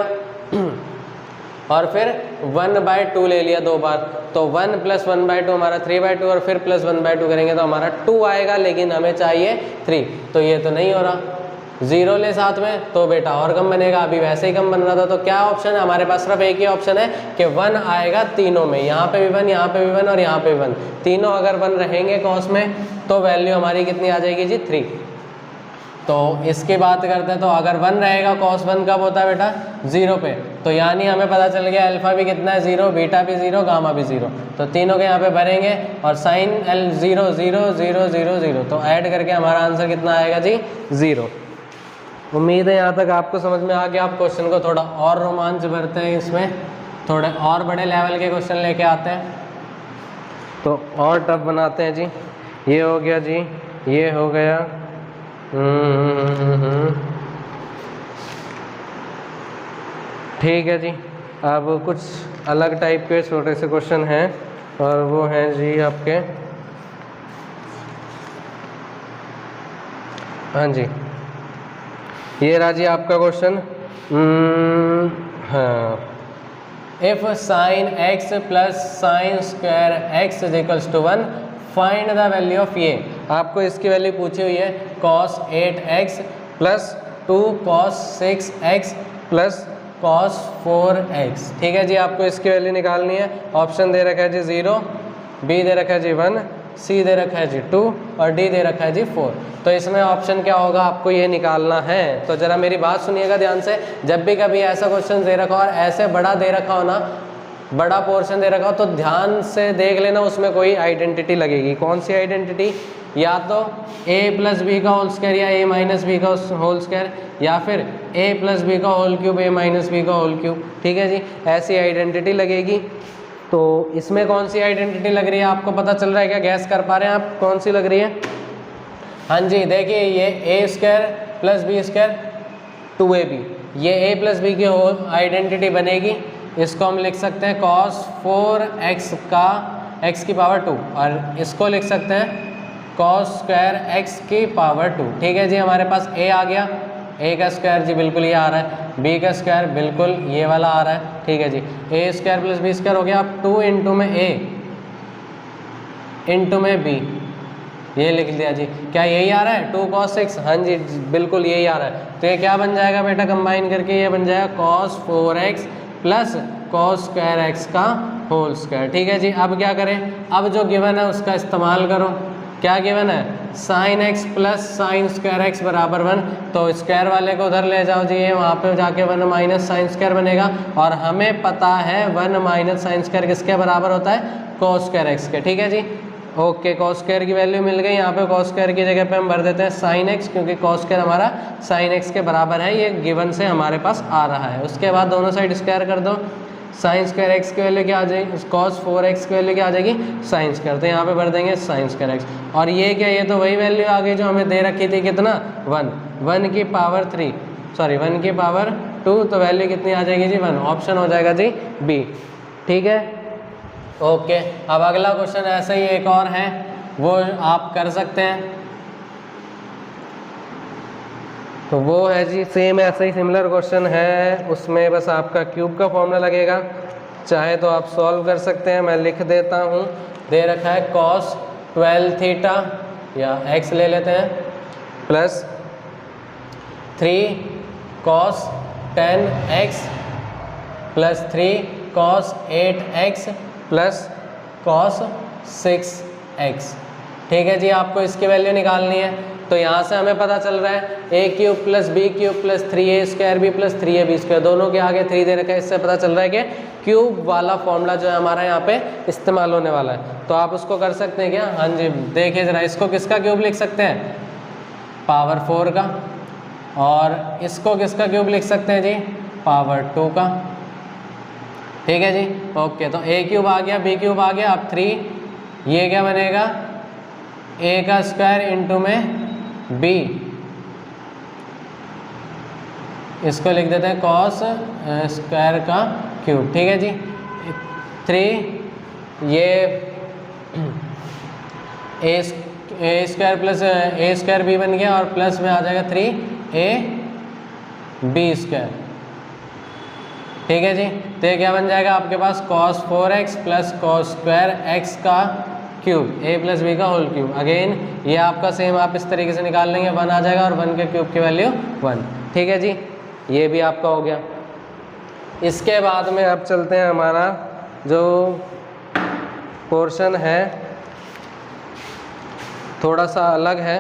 और फिर 1/2 ले लिया 2 बार। तो 1 + 1/2 हमारा 3/2 और फिर +1/2 करेंगे तो हमारा 2 आएगा, लेकिन हमें चाहिए 3। तो ये तो नहीं हो रहा, 0 ले साथ में तो बेटा और कम बनेगा, अभी वैसे ही कम बन रहा था। तो क्या ऑप्शन है हमारे पास? सिर्फ एक ही ऑप्शन है कि 1 आएगा तीनों में, यहाँ पे भी 1, यहाँ पे भी 1 और यहाँ पे भी 1। तीनों अगर 1 रहेंगे cos में तो वैल्यू हमारी कितनी आ जाएगी जी 3। तो इसकी बात करते हैं, तो अगर 1 रहेगा cos 1 कब होता है बेटा? 0 पे। तो यानी हमें पता चल गया अल्फ़ा भी कितना है 0, बीटा भी 0, गामा भी 0। तो तीनों के यहाँ पे भरेंगे और साइन L 0 0 0 0 0, तो ऐड करके हमारा आंसर कितना आएगा जी 0। उम्मीद है यहाँ तक आपको समझ में आ गया। आप क्वेश्चन को थोड़ा और रोमांच भरते हैं, इसमें थोड़े और बड़े लेवल के क्वेश्चन लेके आते हैं, तो और टफ बनाते हैं जी। ये हो गया जी, ये हो गया, ठीक है जी। अब कुछ अलग टाइप के छोटे से क्वेश्चन हैं और वो हैं जी आपके, हाँ जी, ये रहा जी आपका क्वेश्चन। हाँ, if sin x plus sine square x is equals to 1, find the value of ये। आपको इसकी वैल्यू पूछी हुई है cos 8x plus 2 cos 6x plus cos 4x। ठीक है जी, आपको इसकी वैल्यू निकालनी है। ऑप्शन दे रखा है जी 0, बी दे रखा है जी 1, सी दे रखा है जी 2 और डी दे रखा है जी 4। तो इसमें ऑप्शन क्या होगा आपको ये निकालना है। तो ज़रा मेरी बात सुनिएगा ध्यान से, जब भी कभी ऐसा क्वेश्चन दे रखा हो और ऐसे बड़ा दे रखा हो ना, बड़ा पोर्शन दे रखा हो, तो ध्यान से देख लेना, उसमें कोई आइडेंटिटी लगेगी। कौन सी आइडेंटिटी? या तो a प्लस बी का होल स्क्वायर या a माइनस बी का होल स्क्वायर, या फिर a प्लस बी का whole cube a minus B का होल क्यूब। ठीक है जी, ऐसी आइडेंटिटी लगेगी। तो इसमें कौन सी आइडेंटिटी लग रही है आपको पता चल रहा है क्या? गैस कर पा रहे हैं आप कौन सी लग रही है? हाँ जी, देखिए ये a square plus B square 2ab, ये a प्लस बी की होल आइडेंटिटी बनेगी। इसको हम लिख सकते हैं cos 4x का x की पावर 2, और इसको लिख सकते हैं cos स्क्वायर x की पावर 2। ठीक है जी, हमारे पास a आ गया, a का स्क्वायर जी बिल्कुल ये आ रहा है, b का स्क्वायर बिल्कुल ये वाला आ रहा है। ठीक है जी, a square plus b square हो गया। अब 2 इंटू में a इंटू में b, ये लिख दिया जी। क्या यही आ रहा है 2 cos 6? हाँ जी बिल्कुल यही आ रहा है। तो ये क्या बन जाएगा बेटा, कंबाइन करके ये बन जाएगा cos 4x plus cos square x का होल स्क्वायर। ठीक है जी, अब क्या करें? अब जो गिवन है उसका इस्तेमाल करो। क्या गिवन है? sin x plus sine square x बराबर 1। तो स्क्वायर वाले को उधर ले जाओ जी, ये वहाँ पे जाके 1 माइनस साइन स्क्वायर बनेगा, और हमें पता है 1 माइनस साइन स्क्वायर किसके बराबर होता है? cos स्क्वायर x के। ठीक है जी, ओके, cos स्क्वायर की वैल्यू मिल गई। यहाँ पे cos स्क्वायर की जगह पे हम भर देते हैं sin x, क्योंकि cos स्क्वायर हमारा sin x के बराबर है, ये गिवन से हमारे पास आ रहा है। उसके बाद दोनों साइड स्क्वायर कर दो, sin स्क्वायर x की वैल्यू क्या आ जाएगी? cos 4x की वैल्यू क्या आ जाएगी? sin square. तो यहाँ पे भर देंगे sin स्क्वायर x, और ये क्या, ये तो वही वैल्यू आ गई जो हमें दे रखी थी, कितना? 1 की पावर 3, सॉरी 1 की पावर 2, तो वैल्यू कितनी आ जाएगी जी? 1। ऑप्शन हो जाएगा जी बी। ठीक है, ओके। अब अगला क्वेश्चन ऐसा ही एक और है, वो आप कर सकते हैं। तो वो है जी सेम ऐसा ही सिमिलर क्वेश्चन है, उसमें बस आपका क्यूब का फॉर्मूला लगेगा। चाहे तो आप सॉल्व कर सकते हैं, मैं लिख देता हूँ। दे रखा है cos 12 थीटा, या x ले लेते हैं, plus 3 cos 10x plus 3 cos 8x plus cos 6x। ठीक है जी, आपको इसकी वैल्यू निकालनी है। तो यहाँ से हमें पता चल रहा है a cube plus b cube plus 3a square b plus 3ab square, दोनों के आगे 3 दे रखा है। इससे पता चल रहा है कि क्यूब वाला फॉर्मूला जो है हमारा यहाँ पे इस्तेमाल होने वाला है। तो आप उसको कर सकते हैं क्या? हाँ जी, देखिए ज़रा, इसको किसका क्यूब लिख सकते हैं? पावर 4 का। और इसको किसका क्यूब लिख सकते हैं जी? पावर 2 का। ठीक है जी, ओके। तो a क्यूब आ गया, b क्यूब आ गया, अब 3, ये क्या बनेगा? a का स्क्वायर इंटू में b, इसको लिख देते हैं cos स्क्वायर का क्यूब। ठीक है जी, 3, ये a square plus a square b बन गया, और प्लस में आ जाएगा 3ab स्क्वायर। ठीक है जी, तो ये क्या बन जाएगा आपके पास? cos 4x plus cos square x का क्यूब, a प्लस b का होल क्यूब। अगेन ये आपका सेम आप इस तरीके से निकाल लेंगे, 1 आ जाएगा, और 1 के क्यूब की वैल्यू 1। ठीक है जी, ये भी आपका हो गया। इसके बाद में अब चलते हैं, हमारा जो पोर्शन है थोड़ा सा अलग है।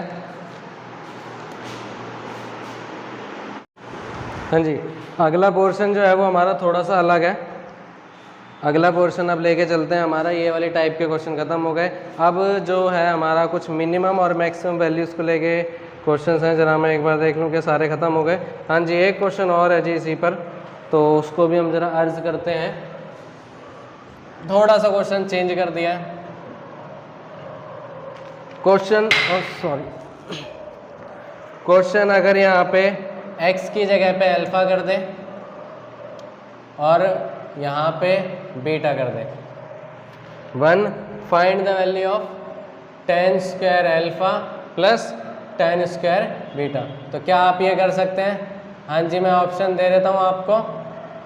हाँ जी, अगला पोर्शन जो है वो हमारा थोड़ा सा अलग है। अगला पोर्शन अब लेके चलते हैं, हमारा ये वाली टाइप के क्वेश्चन खत्म हो गए। अब जो है हमारा कुछ मिनिमम और मैक्सिमम वैल्यूज़ को लेके क्वेश्चंस हैं, जरा मैं एक बार देख लूँ कि सारे ख़त्म हो गए। हाँ जी, एक क्वेश्चन और है जी इसी पर, तो उसको भी हम ज़रा अर्ज करते हैं। थोड़ा सा क्वेश्चन चेंज कर दिया है क्वेश्चन, क्वेश्चन अगर यहाँ पे x की जगह पे अल्फ़ा कर दे और यहाँ पे बीटा कर दे। 1, find the value of tan square alpha plus tan square beta. तो क्या आप ये कर सकते हैं? हाँ जी, मैं ऑप्शन दे देता हूँ आपको,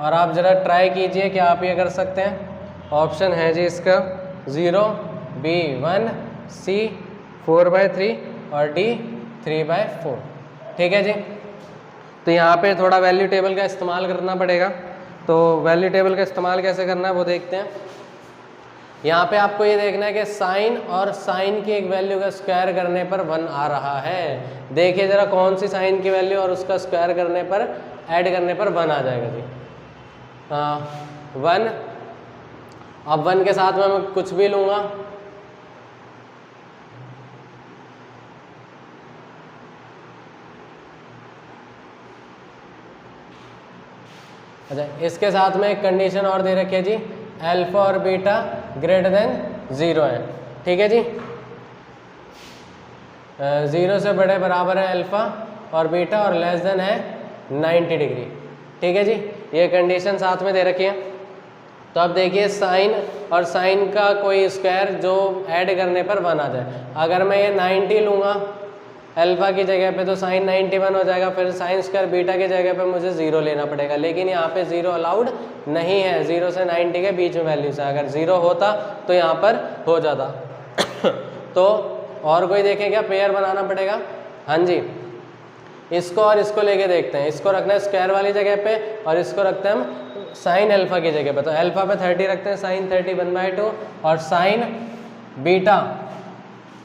और आप ज़रा ट्राई कीजिए कि आप ये कर सकते हैं। ऑप्शन है जी इसका 0, B 1, C 4/3 और D 3/4। ठीक है जी, तो यहाँ पे थोड़ा वैल्यू टेबल का इस्तेमाल करना पड़ेगा। तो वैल्यू टेबल का इस्तेमाल कैसे करना है वो देखते हैं। यहाँ पे आपको ये देखना है कि साइन और साइन की एक वैल्यू का स्क्वायर करने पर 1 आ रहा है। देखिए ज़रा कौन सी साइन की वैल्यू और उसका स्क्वायर करने पर, ऐड करने पर 1 आ जाएगा जी। 1, अब 1 के साथ में मैं कुछ भी लूँगा, अच्छा, इसके साथ में एक कंडीशन और दे रखी है जी, अल्फा और बीटा ग्रेटर देन 0 है। ठीक है जी, 0 से बड़े बराबर है अल्फा और बीटा और लेस देन है 90 डिग्री। ठीक है जी, ये कंडीशन साथ में दे रखी है। तो अब देखिए साइन और साइन का कोई स्क्वायर जो ऐड करने पर 1 आ जाए। अगर मैं ये 90 लूँगा अल्फा की जगह पे तो साइन 91 हो जाएगा, फिर साइन स्क्वायर बीटा की जगह पे मुझे 0 लेना पड़ेगा, लेकिन यहाँ पे 0 अलाउड नहीं है। 0 से 90 के बीच में वैल्यूज है, अगर 0 होता तो यहाँ पर हो जाता। तो और कोई देखें क्या, पेयर बनाना पड़ेगा। हाँ जी, इसको और इसको लेके देखते हैं। इसको रखना है स्क्वायर वाली जगह पे और इसको रखते हैं हम साइन अल्फा की जगह पे। तो अल्फा पे 30 रखते हैं, साइन 30 1/2 और साइन बीटा,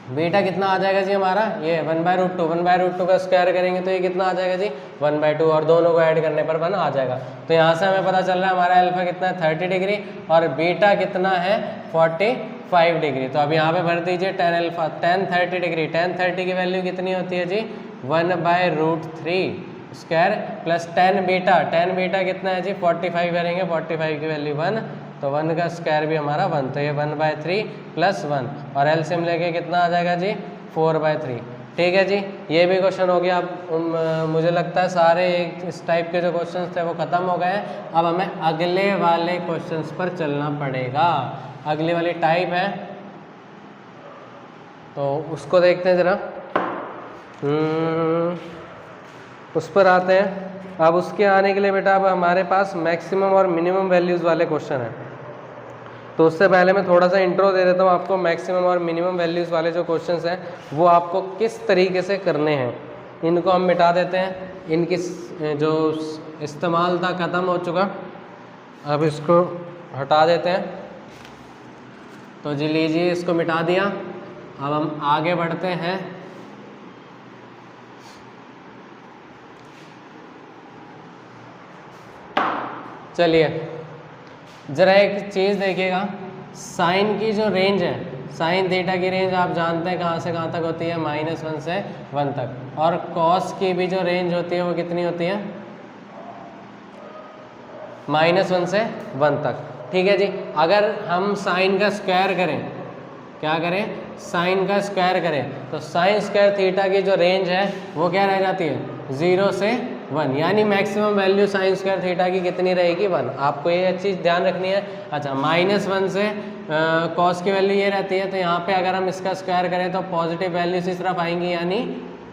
बीटा कितना आ जाएगा जी हमारा, ये 1/√2। 1/√2 का स्क्वायर करेंगे तो ये कितना आ जाएगा जी 1/2 और दोनों को ऐड करने पर 1 आ जाएगा। तो यहाँ से हमें पता चल रहा है हमारा अल्फा कितना है 30 डिग्री और बीटा कितना है 45 डिग्री। तो अब यहाँ पे भर दीजिए tan alpha, tan 30 degree, tan 30 की वैल्यू कितनी होती है जी 1/√3 स्क्वायर प्लस tan बीटा कितना है जी 45 करेंगे, 45 की वैल्यू 1, तो 1 का स्क्वायर भी हमारा 1, तो ये 1/3 प्लस 1 और एलसीएम लेके कितना आ जाएगा जी 4/3। ठीक है जी, ये भी क्वेश्चन हो गया। अब मुझे लगता है सारे इस टाइप के जो क्वेश्चन थे वो ख़त्म हो गए हैं। अब हमें अगले वाले क्वेश्चन पर चलना पड़ेगा। अगली वाली टाइप है तो उसको देखते हैं ज़रा, उस पर आते हैं। अब उसके आने के लिए बेटा अब हमारे पास मैक्सिमम और मिनिमम वैल्यूज़ वाले क्वेश्चन हैं। तो उससे पहले मैं थोड़ा सा इंट्रो दे देता हूँ आपको। मैक्सिमम और मिनिमम वैल्यूज़ वाले जो क्वेश्चंस हैं वो आपको किस तरीके से करने हैं, इनको हम मिटा देते हैं। इनकी जो इस्तेमाल था ख़त्म हो चुका, अब इसको हटा देते हैं। तो जी लीजिए, इसको मिटा दिया। अब हम आगे बढ़ते हैं। चलिए ज़रा एक चीज़ देखिएगा, साइन की जो रेंज है, साइन थीटा की रेंज आप जानते हैं कहाँ से कहाँ तक होती है, -1 से 1 तक। और कॉस की भी जो रेंज होती है वो कितनी होती है, -1 से 1 तक। ठीक है जी, अगर हम साइन का स्क्वायर करें, क्या करें, साइन का स्क्वायर करें, तो साइन स्क्वायर थीटा की जो रेंज है वो क्या रह जाती है 0 से 1, यानी maximum value sign square theta की कितनी रहेगी 1। आपको ये चीज़ ध्यान रखनी है। अच्छा, -1 से कॉस की वैल्यू ये रहती है, तो यहाँ पे अगर हम इसका स्क्वायर करें तो पॉजिटिव वैल्यूज इस तरफ आएंगी, यानी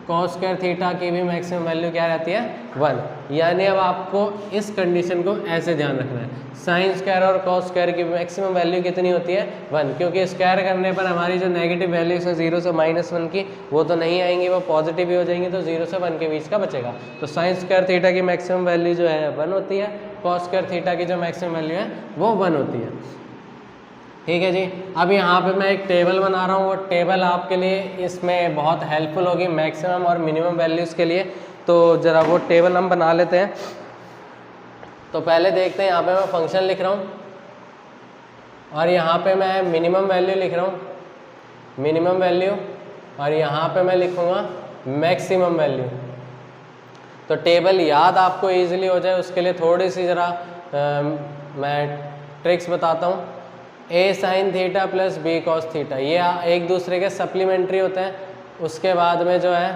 कॉस स्क्वायर थीटा की भी मैक्सिमम वैल्यू क्या रहती है 1। यानी अब आपको इस कंडीशन को ऐसे ध्यान रखना है, साइन स्क्वायर और कॉस स्क्वायर की मैक्सिमम वैल्यू कितनी होती है 1, क्योंकि स्क्वायर करने पर हमारी जो नेगेटिव वैल्यूज है 0 से -1 की वो तो नहीं आएंगी, वो पॉजिटिव ही हो जाएंगी, तो 0 से 1 के बीच का बचेगा। तो साइन स्क्वायर थीटा की मैक्सिमम वैल्यू जो है 1 होती है, कॉस स्क्वायर थीटा की जो मैक्सिमम वैल्यू है वो 1 होती है। ठीक है जी, अब यहाँ पे मैं एक टेबल बना रहा हूँ, वो टेबल आपके लिए इसमें बहुत हेल्पफुल होगी मैक्सिमम और मिनिमम वैल्यूज़ के लिए। तो ज़रा वो टेबल हम बना लेते हैं। तो पहले देखते हैं, यहाँ पे मैं फंक्शन लिख रहा हूँ और यहाँ पे मैं मिनिमम वैल्यू लिख रहा हूँ, मिनिमम वैल्यू, और यहाँ पे मैं लिखूँगा मैक्सिमम वैल्यू। तो टेबल याद आपको ईजिली हो जाए उसके लिए थोड़ी सी ज़रा मैं ट्रिक्स बताता हूँ। a sign theta plus b cos theta, ये एक दूसरे के सप्लीमेंट्री होते हैं। उसके बाद में जो है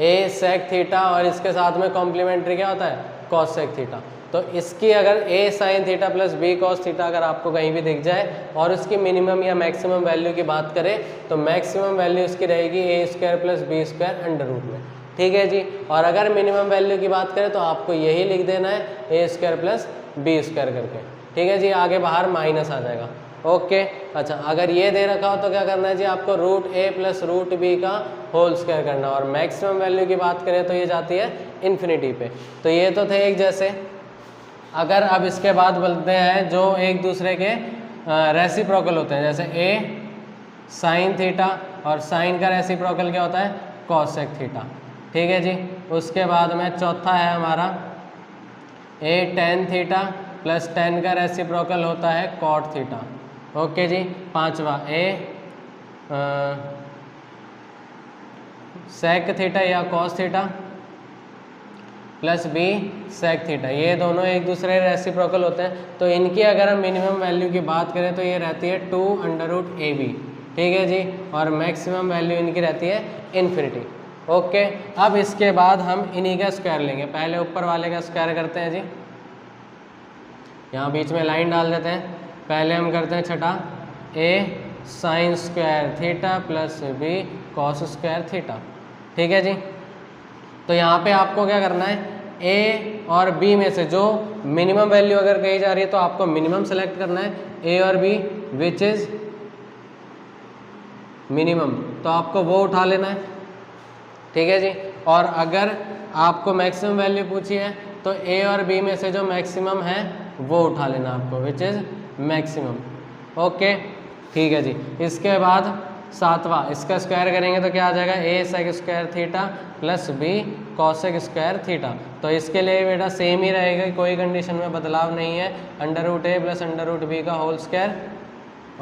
a सेक थीटा और इसके साथ में कॉम्प्लीमेंट्री क्या होता है कॉस सेक थीटा। तो इसकी अगर a sign theta plus b cos theta अगर आपको कहीं भी दिख जाए और उसकी मिनिमम या मैक्सिमम वैल्यू की बात करें तो मैक्सिमम वैल्यू इसकी रहेगी a square plus b square under root में। ठीक है जी, और अगर मिनिमम वैल्यू की बात करें तो आपको यही लिख देना है a square plus b square करके। ठीक है जी, आगे बाहर माइनस आ जाएगा। ओके, अच्छा अगर ये दे रखा हो तो क्या करना है जी, आपको √a प्लस √b का होल स्क्वायर करना। और मैक्सिमम वैल्यू की बात करें तो ये जाती है इन्फिनिटी पे। तो ये तो थे एक जैसे। अगर अब इसके बाद बोलते हैं जो एक दूसरे के रेसिप्रोकल होते हैं, जैसे a साइन थीटा और साइन का रेसिप्रोकल क्या होता है कॉस सेक थीटा। ठीक है जी, उसके बाद में चौथा है हमारा a tan theta plus tan का रेसिप्रोकल होता है कॉट थीटा। ओके जी, पांचवा a सेक थीटा या cos theta plus B sec theta, ये दोनों एक दूसरे रेसिप्रोकल होते हैं। तो इनकी अगर हम मिनिमम वैल्यू की बात करें तो ये रहती है 2√AB, ठीक है जी, और मैक्सिमम वैल्यू इनकी रहती है इन्फिनिटी। ओके, अब इसके बाद हम इन्हीं का स्क्वायर लेंगे। पहले ऊपर वाले का स्क्वायर करते हैं जी, यहाँ बीच में लाइन डाल देते हैं। पहले हम करते हैं छठा, A sine square theta plus B cos square theta, ठीक है जी। तो यहाँ पे आपको क्या करना है, ए और बी में से जो मिनिमम वैल्यू अगर कही जा रही है तो आपको मिनिमम सेलेक्ट करना है, ए और बी विच इज मिनिमम, तो आपको वो उठा लेना है, ठीक है जी। और अगर आपको मैक्सिमम वैल्यू पूछी है तो ए और बी में से जो मैक्सिमम है वो उठा लेना आपको, विच इज मैक्सिमम। ओके, ठीक है जी। इसके बाद सातवां, इसका स्क्वायर करेंगे तो क्या आ जाएगा, A sec square theta plus B cosec square theta. तो इसके लिए बेटा सेम ही रहेगा, कोई कंडीशन में बदलाव नहीं है, √a प्लस √b का होल स्क्वायर,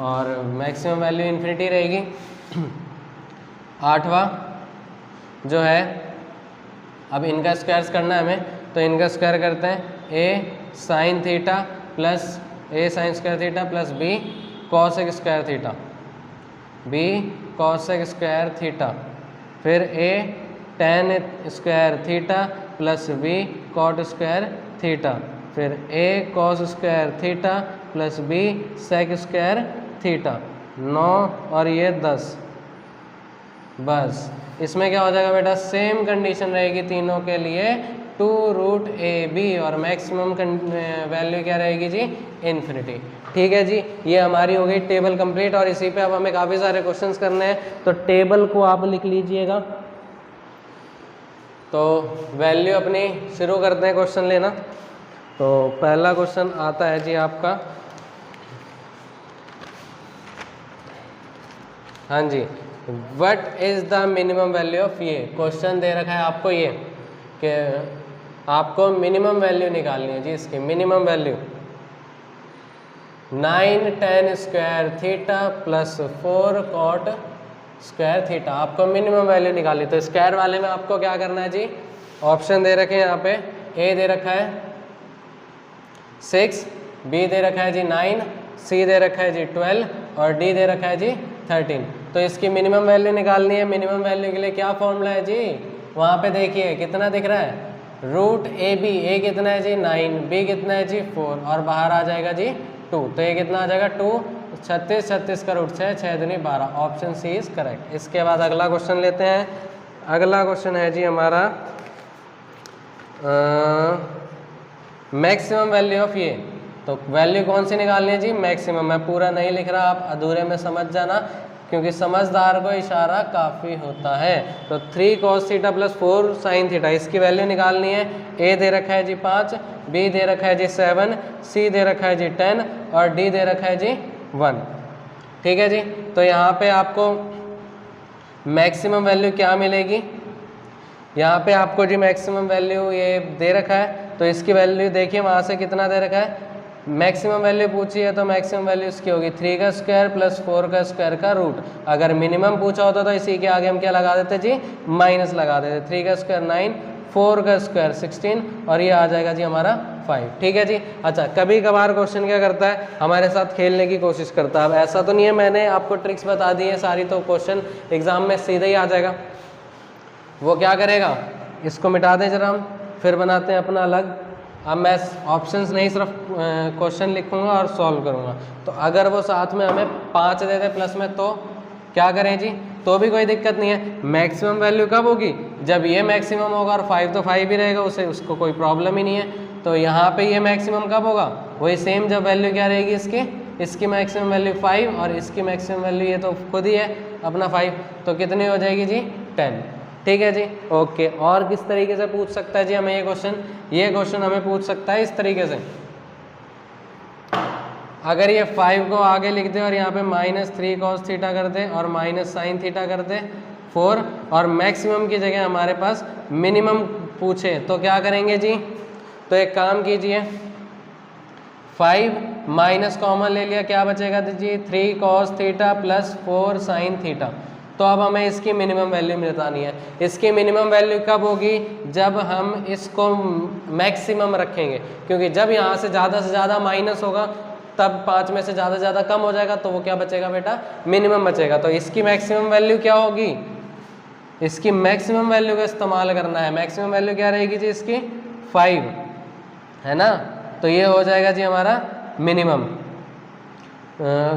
और मैक्सिमम वैल्यू इन्फिनिटी रहेगी। आठवां जो है, अब इनका स्क्वायर करना है हमें, तो इनका स्क्वायर करते हैं, A sine theta plus A sine square theta plus B cosec square theta, B cosec square theta, फिर A tan square theta plus B cot square theta, फिर A cos square theta plus B sec square theta. 9 और ये 10, बस इसमें क्या हो जाएगा बेटा, सेम कंडीशन रहेगी तीनों के लिए, 2√AB, और मैक्सिमम वैल्यू क्या रहेगी जी, इन्फिनिटी। ठीक है जी, ये हमारी हो गई टेबल कंप्लीट, और इसी पे अब हमें काफ़ी सारे क्वेश्चंस करने हैं, तो टेबल को आप लिख लीजिएगा। तो वैल्यू अपनी शुरू करते हैं क्वेश्चन लेना। तो पहला क्वेश्चन आता है जी आपका, हाँ जी, what is the minimum value of ये। क्वेश्चन दे रखा है आपको ये कि आपको मिनिमम वैल्यू निकालनी है जी, इसकी minimum value 9 tan square theta plus 4 cot square theta, आपको मिनिमम वैल्यू निकालनी। तो स्क्वायर वाले में आपको क्या करना है जी, ऑप्शन दे रखे हैं यहाँ पे, ए दे रखा है 6, बी दे रखा है जी 9, सी दे रखा है जी 12, और डी दे रखा है जी 13। तो इसकी मिनिमम वैल्यू निकालनी है। मिनिमम वैल्यू के लिए क्या फॉर्मूला है जी, वहाँ पे देखिए कितना दिख रहा है, √AB, ए कितना है जी 9, बी कितना है जी 4, और बाहर आ जाएगा जी 2, तो ये कितना आ जाएगा 2, 36, 36 का रूट 6, 6 दूनी 12, ऑप्शन सी इज करेक्ट। इसके बाद अगला क्वेश्चन लेते हैं। अगला क्वेश्चन है जी हमारा मैक्सिमम वैल्यू ऑफ ये। तो वैल्यू कौन सी निकालनी है जी, मैक्सिमम। मैं पूरा नहीं लिख रहा, आप अधूरे में समझ जाना, क्योंकि समझदार को इशारा काफ़ी होता है। तो 3 cos theta plus 4 sin theta, इसकी वैल्यू निकालनी है। ए दे रखा है जी 5, बी दे रखा है जी 7, सी दे रखा है जी 10, और डी दे रखा है जी 1। ठीक है जी, तो यहाँ पे आपको मैक्सिमम वैल्यू क्या मिलेगी, यहाँ पे आपको जी मैक्सिमम वैल्यू ये दे रखा है, तो इसकी वैल्यू देखिए वहाँ से कितना दे रखा है, मैक्सिमम वैल्यू पूछी है तो मैक्सिमम वैल्यू इसकी होगी 3 का स्क्वायर प्लस 4 का स्क्वायर का रूट। अगर मिनिमम पूछा होता तो इसी के आगे हम क्या लगा देते जी, माइनस लगा देते। 3 का स्क्वायर 9, 4 का स्क्वायर 16, और ये आ जाएगा जी हमारा 5। ठीक है जी। अच्छा, कभी कभार क्वेश्चन क्या करता है, हमारे साथ खेलने की कोशिश करता है। अब ऐसा तो नहीं है, मैंने आपको ट्रिक्स बता दी है सारी, तो क्वेश्चन एग्जाम में सीधे ही आ जाएगा। वो क्या करेगा, इसको मिटा दें जरा, हम फिर बनाते हैं अपना अलग। अब मैं ऑप्शंस नहीं, सिर्फ क्वेश्चन लिखूंगा और सॉल्व करूंगा। तो अगर वो साथ में हमें 5 दे दे प्लस में, तो क्या करें जी, तो भी कोई दिक्कत नहीं है। मैक्सिमम वैल्यू कब होगी, जब ये मैक्सिमम होगा, और 5 तो 5 ही रहेगा, उसे उसको कोई प्रॉब्लम ही नहीं है। तो यहाँ पे ये मैक्सिमम कब होगा, वही सेम, जब वैल्यू क्या रहेगी इसकी मैक्सिमम वैल्यू 5, और इसकी मैक्सिमम वैल्यू ये तो खुद ही है अपना 5, तो कितनी हो जाएगी जी 10। ठीक है जी, ओके। और किस तरीके से पूछ सकता है जी हमें ये क्वेश्चन हमें पूछ सकता है इस तरीके से, अगर ये 5 को आगे लिख दे और यहाँ पे -3 cos थीटा कर दे और माइनस sin थीटा कर दे 4, और मैक्सिमम की जगह हमारे पास मिनिमम पूछे, तो क्या करेंगे जी, तो एक काम कीजिए, 5 माइनस कॉमन ले लिया, क्या बचेगा जी 3 cos theta plus 4 sin theta. तो अब हमें इसकी मिनिमम वैल्यू बतानी है। इसकी मिनिमम वैल्यू कब होगी? जब हम इसको मैक्सिमम रखेंगे, क्योंकि जब यहाँ से ज़्यादा माइनस होगा तब 5 में से ज़्यादा कम हो जाएगा, तो वो क्या बचेगा बेटा? मिनिमम बचेगा। तो इसकी मैक्सिमम वैल्यू क्या होगी? इसकी मैक्सिमम वैल्यू का इस्तेमाल करना है। मैक्सिमम वैल्यू क्या रहेगी जी इसकी? 5 है ना। तो ये हो जाएगा जी हमारा मिनिमम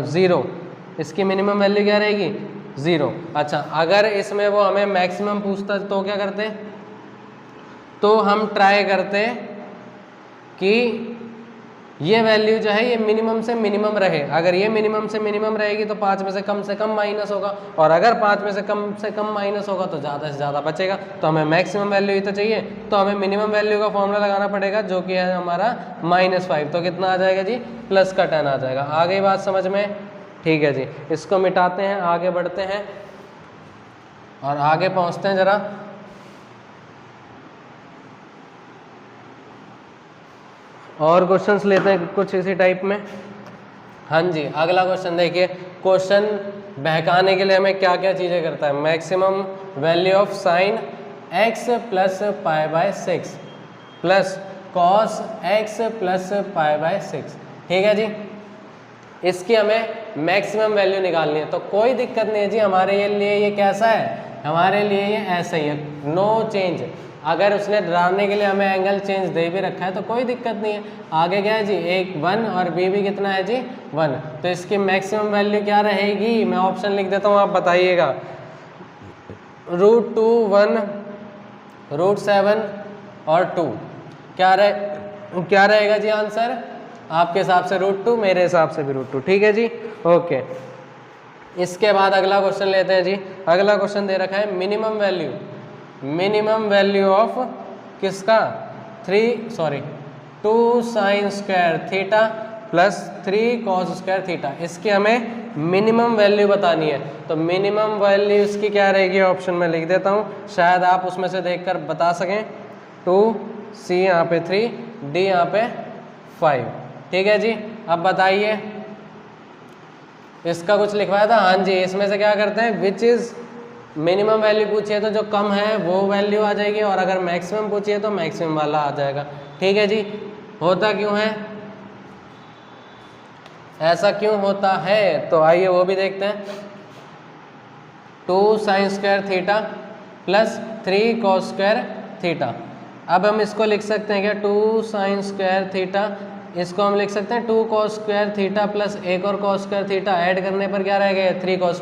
0। इसकी मिनिमम वैल्यू क्या रहेगी? 0। अच्छा, अगर इसमें वो हमें मैक्सिमम पूछता तो क्या करते? तो हम ट्राई करते कि ये वैल्यू जो है ये मिनिमम से मिनिमम रहे। अगर ये मिनिमम से मिनिमम रहेगी तो 5 में से कम माइनस होगा, और अगर 5 में से कम माइनस होगा तो ज़्यादा से ज़्यादा बचेगा। तो हमें मैक्सिमम वैल्यू ही तो चाहिए, तो हमें मिनिमम वैल्यू का फॉर्मूला लगाना पड़ेगा, जो कि है हमारा -5। तो कितना आ जाएगा जी? प्लस का 10 आ जाएगा। आ गई बात समझ में? ठीक है जी, इसको मिटाते हैं, आगे बढ़ते हैं और आगे पहुँचते हैं ज़रा। और क्वेश्चंस लेते हैं कुछ इसी टाइप में। हाँ जी, अगला क्वेश्चन देखिए। क्वेश्चन बहकाने के लिए हमें क्या क्या चीज़ें करता है? Maximum value of sine x plus π/6 plus cos x plus π/6। ठीक है जी, इसकी हमें मैक्सिमम वैल्यू निकालनी है। तो कोई दिक्कत नहीं है जी, हमारे लिए ये कैसा है? हमारे लिए ये ऐसा ही है, नो चेंज। अगर उसने डराने के लिए हमें एंगल चेंज दे भी रखा है तो कोई दिक्कत नहीं है। आगे क्या है जी? एक 1 और b भी कितना है जी? 1। तो इसकी मैक्सिमम वैल्यू क्या रहेगी? मैं ऑप्शन लिख देता हूँ, आप बताइएगा। √2, 1, √7 और 2। क्या रहेगा जी आंसर? आपके हिसाब से √2, मेरे हिसाब से भी √2। ठीक है जी, ओके। इसके बाद अगला क्वेश्चन लेते हैं जी। अगला क्वेश्चन दे रखा है मिनिमम वैल्यू ऑफ किसका? 2 sign square theta plus 3 cos square theta. इसकी हमें मिनिमम वैल्यू बतानी है। तो मिनिमम वैल्यू इसकी क्या रहेगी? ऑप्शन में लिख देता हूँ, शायद आप उसमें से देखकर बता सकें। 2, C यहाँ पे 3, D यहाँ पे 5। ठीक है जी, अब बताइए। इसका कुछ लिखवाया था? हाँ जी, इसमें से क्या करते हैं? विच इज़ मिनिमम वैल्यू पूछिए तो जो कम है वो वैल्यू आ जाएगी, और अगर मैक्सिमम पूछिए तो मैक्सिमम वाला आ जाएगा। ठीक है जी, होता क्यों है ऐसा? क्यों होता है? तो आइए वो भी देखते हैं। 2 sign square theta plus 3 cos square theta. अब हम इसको लिख सकते हैं क्या? 2 साइन स्क्वायर थीटा, इसको हम लिख सकते हैं 2 कॉस स्क्वायर थीटा प्लस एक और कॉस स्क्वायर थीटा। ऐड करने पर क्या रहेगा? 3 कॉस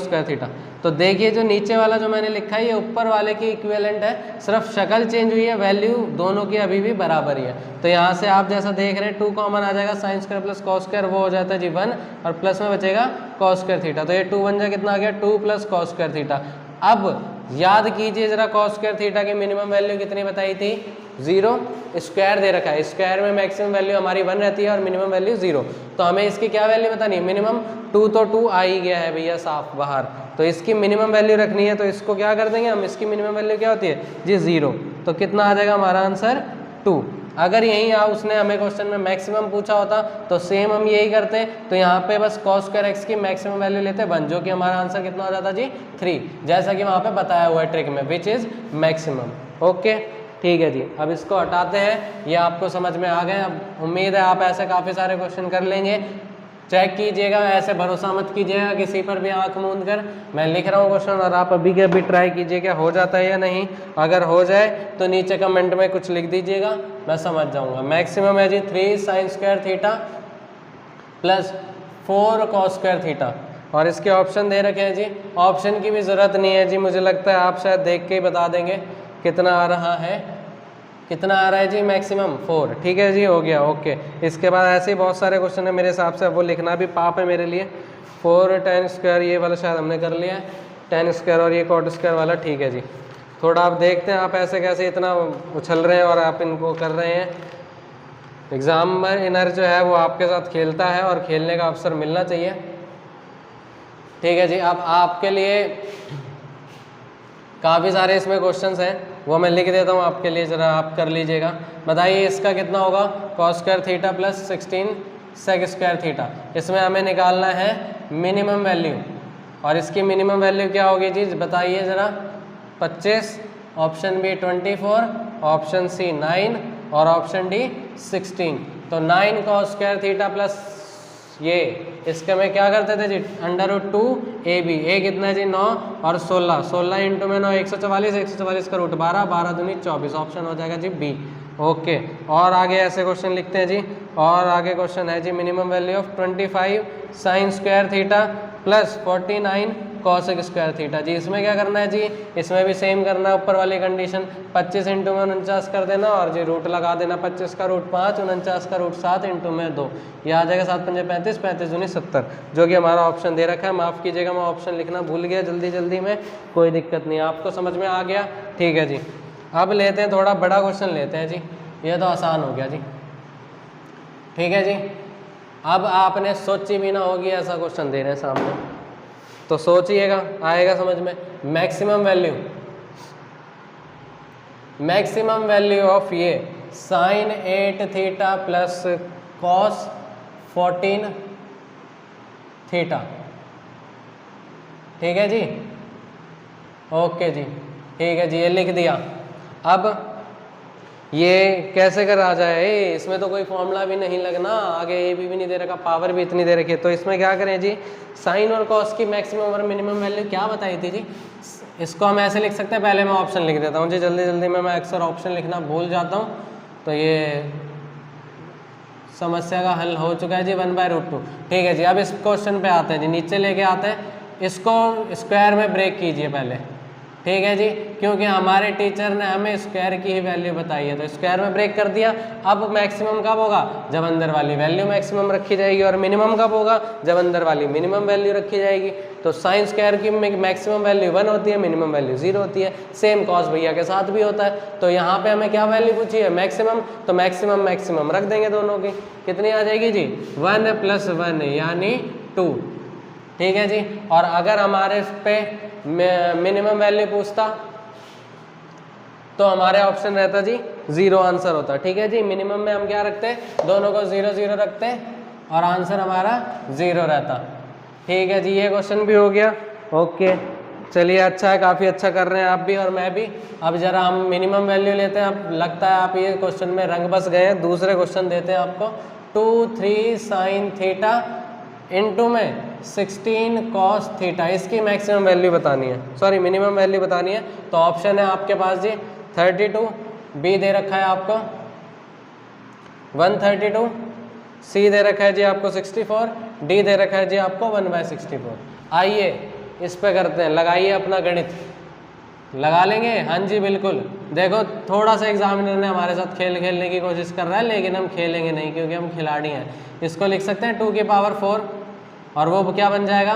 स्क्वायर थीटा। तो देखिए, जो नीचे वाला जो मैंने लिखा है ये ऊपर वाले की इक्विवेलेंट है, सिर्फ शक्ल चेंज हुई है, वैल्यू दोनों की अभी भी बराबर ही है। तो यहाँ से आप जैसा देख रहे हैं 2 कॉमन आ जाएगा, sign square plus cos square वो हो जाता है जी 1, और प्लस में बचेगा कॉस स्क्वायर थीटा। तो ये 2 बन जाए, कितना आ गया? 2 प्लस कॉस स्क्वायर थीटा। अब याद कीजिए जरा, कॉस स्क्वायर थीटा की मिनिमम वैल्यू कितनी बताई थी? 0। स्क्वायर दे रखा है, स्क्वायर में मैक्सिमम वैल्यू हमारी 1 रहती है और मिनिमम वैल्यू 0। तो हमें इसकी क्या वैल्यू बतानी है? मिनिमम 2, तो 2 आ ही गया है भैया साफ बाहर। तो इसकी मिनिमम वैल्यू रखनी है, तो इसको क्या कर देंगे हम? इसकी मिनिमम वैल्यू क्या होती है जी? 0। तो कितना आ जाएगा हमारा आंसर? 2। अगर यहीं उसने हमें क्वेश्चन में मैक्सिमम पूछा होता तो सेम हम यही करते। तो यहाँ पे बस cos स्क्वायर एक्स की मैक्सिमम वैल्यू लेते 1, जो कि हमारा आंसर कितना हो जाता जी? 3, जैसा कि वहाँ पे बताया हुआ है ट्रिक में, विच इज़ मैक्सिमम। ओके, ठीक है जी। अब इसको हटाते हैं, ये आपको समझ में आ गए। अब उम्मीद है आप ऐसे काफ़ी सारे क्वेश्चन कर लेंगे। चेक कीजिएगा, ऐसे भरोसा मत कीजिएगा किसी पर भी आंख मूंद कर। मैं लिख रहा हूँ क्वेश्चन और आप अभी के अभी ट्राई कीजिए क्या हो जाता है या नहीं। अगर हो जाए तो नीचे कमेंट में कुछ लिख दीजिएगा, मैं समझ जाऊँगा। मैक्सिमम है जी 3 sign square theta plus 4 cos square theta, और इसके ऑप्शन दे रखे हैं जी। ऑप्शन की भी ज़रूरत नहीं है जी, मुझे लगता है आप शायद देख के ही बता देंगे कितना आ रहा है। कितना आ रहा है जी? मैक्सिमम 4। ठीक है जी, हो गया, ओके। इसके बाद ऐसे ही बहुत सारे क्वेश्चन है मेरे हिसाब से, वो लिखना भी पाप है मेरे लिए। 4 tan स्क्वायर, ये वाला शायद हमने कर लिया है, tan स्क्वायर, और ये cot स्क्वायर वाला। ठीक है जी, थोड़ा आप देखते हैं आप ऐसे कैसे इतना उछल रहे हैं और आप इनको कर रहे हैं। एग्ज़ाम इनर जो है वो आपके साथ खेलता है और खेलने का अवसर मिलना चाहिए। ठीक है जी, अब आपके लिए काफ़ी सारे इसमें क्वेश्चंस हैं, वो मैं लिख देता हूँ आपके लिए, ज़रा आप कर लीजिएगा। बताइए इसका कितना होगा? cos square theta plus 16 sec square theta. इसमें हमें निकालना है मिनिमम वैल्यू। और इसकी मिनिमम वैल्यू क्या होगी जी, बताइए ज़रा। 25, ऑप्शन बी 24, ऑप्शन सी 9 और ऑप्शन डी 16। तो 9 cos स्क्वायर थीटा प्लस ये इसके में क्या करते थे जी, √2 AB। ए कितना है जी 9 और 16, 16 इंटू में 9 144, 144 का रूट 12, 12 दूनी 24, ऑप्शन हो जाएगा जी बी। ओके, और आगे ऐसे क्वेश्चन लिखते हैं जी। और आगे क्वेश्चन है जी minimum value of 25 sine square theta plus 49 cosec square theta. जी इसमें क्या करना है जी, इसमें भी सेम करना है, ऊपर वाली कंडीशन 25 इंटू में 49 कर देना और जी रूट लगा देना, 25 का रूट 5, 49 का रूट 7 इंटू में 2, ये आ जाएगा 7 पंजे 35, 35 दूनी 70, जो कि हमारा ऑप्शन दे रखा है। माफ़ कीजिएगा मैं ऑप्शन लिखना भूल गया जल्दी में, कोई दिक्कत नहीं, आपको समझ में आ गया। ठीक है जी, अब लेते हैं थोड़ा बड़ा क्वेश्चन लेते हैं जी, ये तो आसान हो गया जी। ठीक है जी, अब आपने सोची भी ना होगी ऐसा क्वेश्चन दे रहे हैं सामने, तो सोचिएगा आएगा समझ में। मैक्सिमम वैल्यू ऑफ ये sine 8 theta plus cos 14 theta. ठीक है जी, ओके जी, ठीक है जी, ये लिख दिया। अब ये कैसे कर आ जाए, इसमें तो कोई फॉर्मूला भी नहीं लगना, आगे ए भी नहीं दे रखा, पावर भी इतनी दे रखी है, तो इसमें क्या करें जी, साइन और कॉस की मैक्सिमम और मिनिमम वैल्यू क्या बताई थी जी, इसको हम ऐसे लिख सकते हैं। पहले मैं ऑप्शन लिख देता हूँ जी, जल्दी में मैं अक्सर ऑप्शन लिखना भूल जाता हूँ, तो ये समस्या का हल हो चुका है जी 1/√2। ठीक है जी, अब इस क्वेश्चन पे आते हैं जी, नीचे लेके आते हैं, इसको स्क्वायर में ब्रेक कीजिए पहले। ठीक है जी, क्योंकि हमारे टीचर ने हमें स्क्वायर की ही वैल्यू बताई है, तो स्क्वायर में ब्रेक कर दिया। अब मैक्सिमम कब होगा, जब अंदर वाली वैल्यू मैक्सिमम रखी जाएगी, और मिनिमम कब होगा, जब अंदर वाली मिनिमम वैल्यू रखी जाएगी। तो साइन स्क्वायर की मैक्सिमम वैल्यू 1 होती है, मिनिमम वैल्यू 0 होती है। सेम कॉस भैया के साथ भी होता है। तो यहाँ पे हमें क्या वैल्यू पूछी है, मैक्सिमम, तो मैक्सिमम रख देंगे दोनों की, कितनी आ जाएगी जी 1 + 1 यानी 2। ठीक है जी, और अगर हमारे इस पे मिनिमम वैल्यू पूछता तो हमारे ऑप्शन रहता जी 0 आंसर होता। ठीक है जी, मिनिमम में हम क्या रखते हैं, दोनों को 0 0 रखते हैं और आंसर हमारा 0 रहता। ठीक है जी, ये क्वेश्चन भी हो गया। ओके चलिए, अच्छा है, काफ़ी अच्छा कर रहे हैं आप भी और मैं भी। अब जरा हम मिनिमम वैल्यू लेते हैं। अब लगता है आप ये क्वेश्चन में रंग बस गए हैं। दूसरे क्वेश्चन देते हैं आपको, 2 3 साइन थीटा इंटू में 16 कॉस थीटा, इसकी मैक्सिमम वैल्यू बतानी है, सॉरी मिनिमम वैल्यू बतानी है। तो ऑप्शन है आपके पास जी 32, बी दे रखा है आपको 132, सी दे रखा है जी आपको 64, डी दे रखा है जी आपको 1/64। आइए इस पे करते हैं, लगाइए अपना गणित, लगा लेंगे। हाँ जी बिल्कुल, देखो थोड़ा सा एग्जामिनर ने हमारे साथ खेलने की कोशिश कर रहा है, लेकिन हम खेलेंगे नहीं क्योंकि हम खिलाड़ी हैं। इसको लिख सकते हैं 2 की पावर 4 और वो क्या बन जाएगा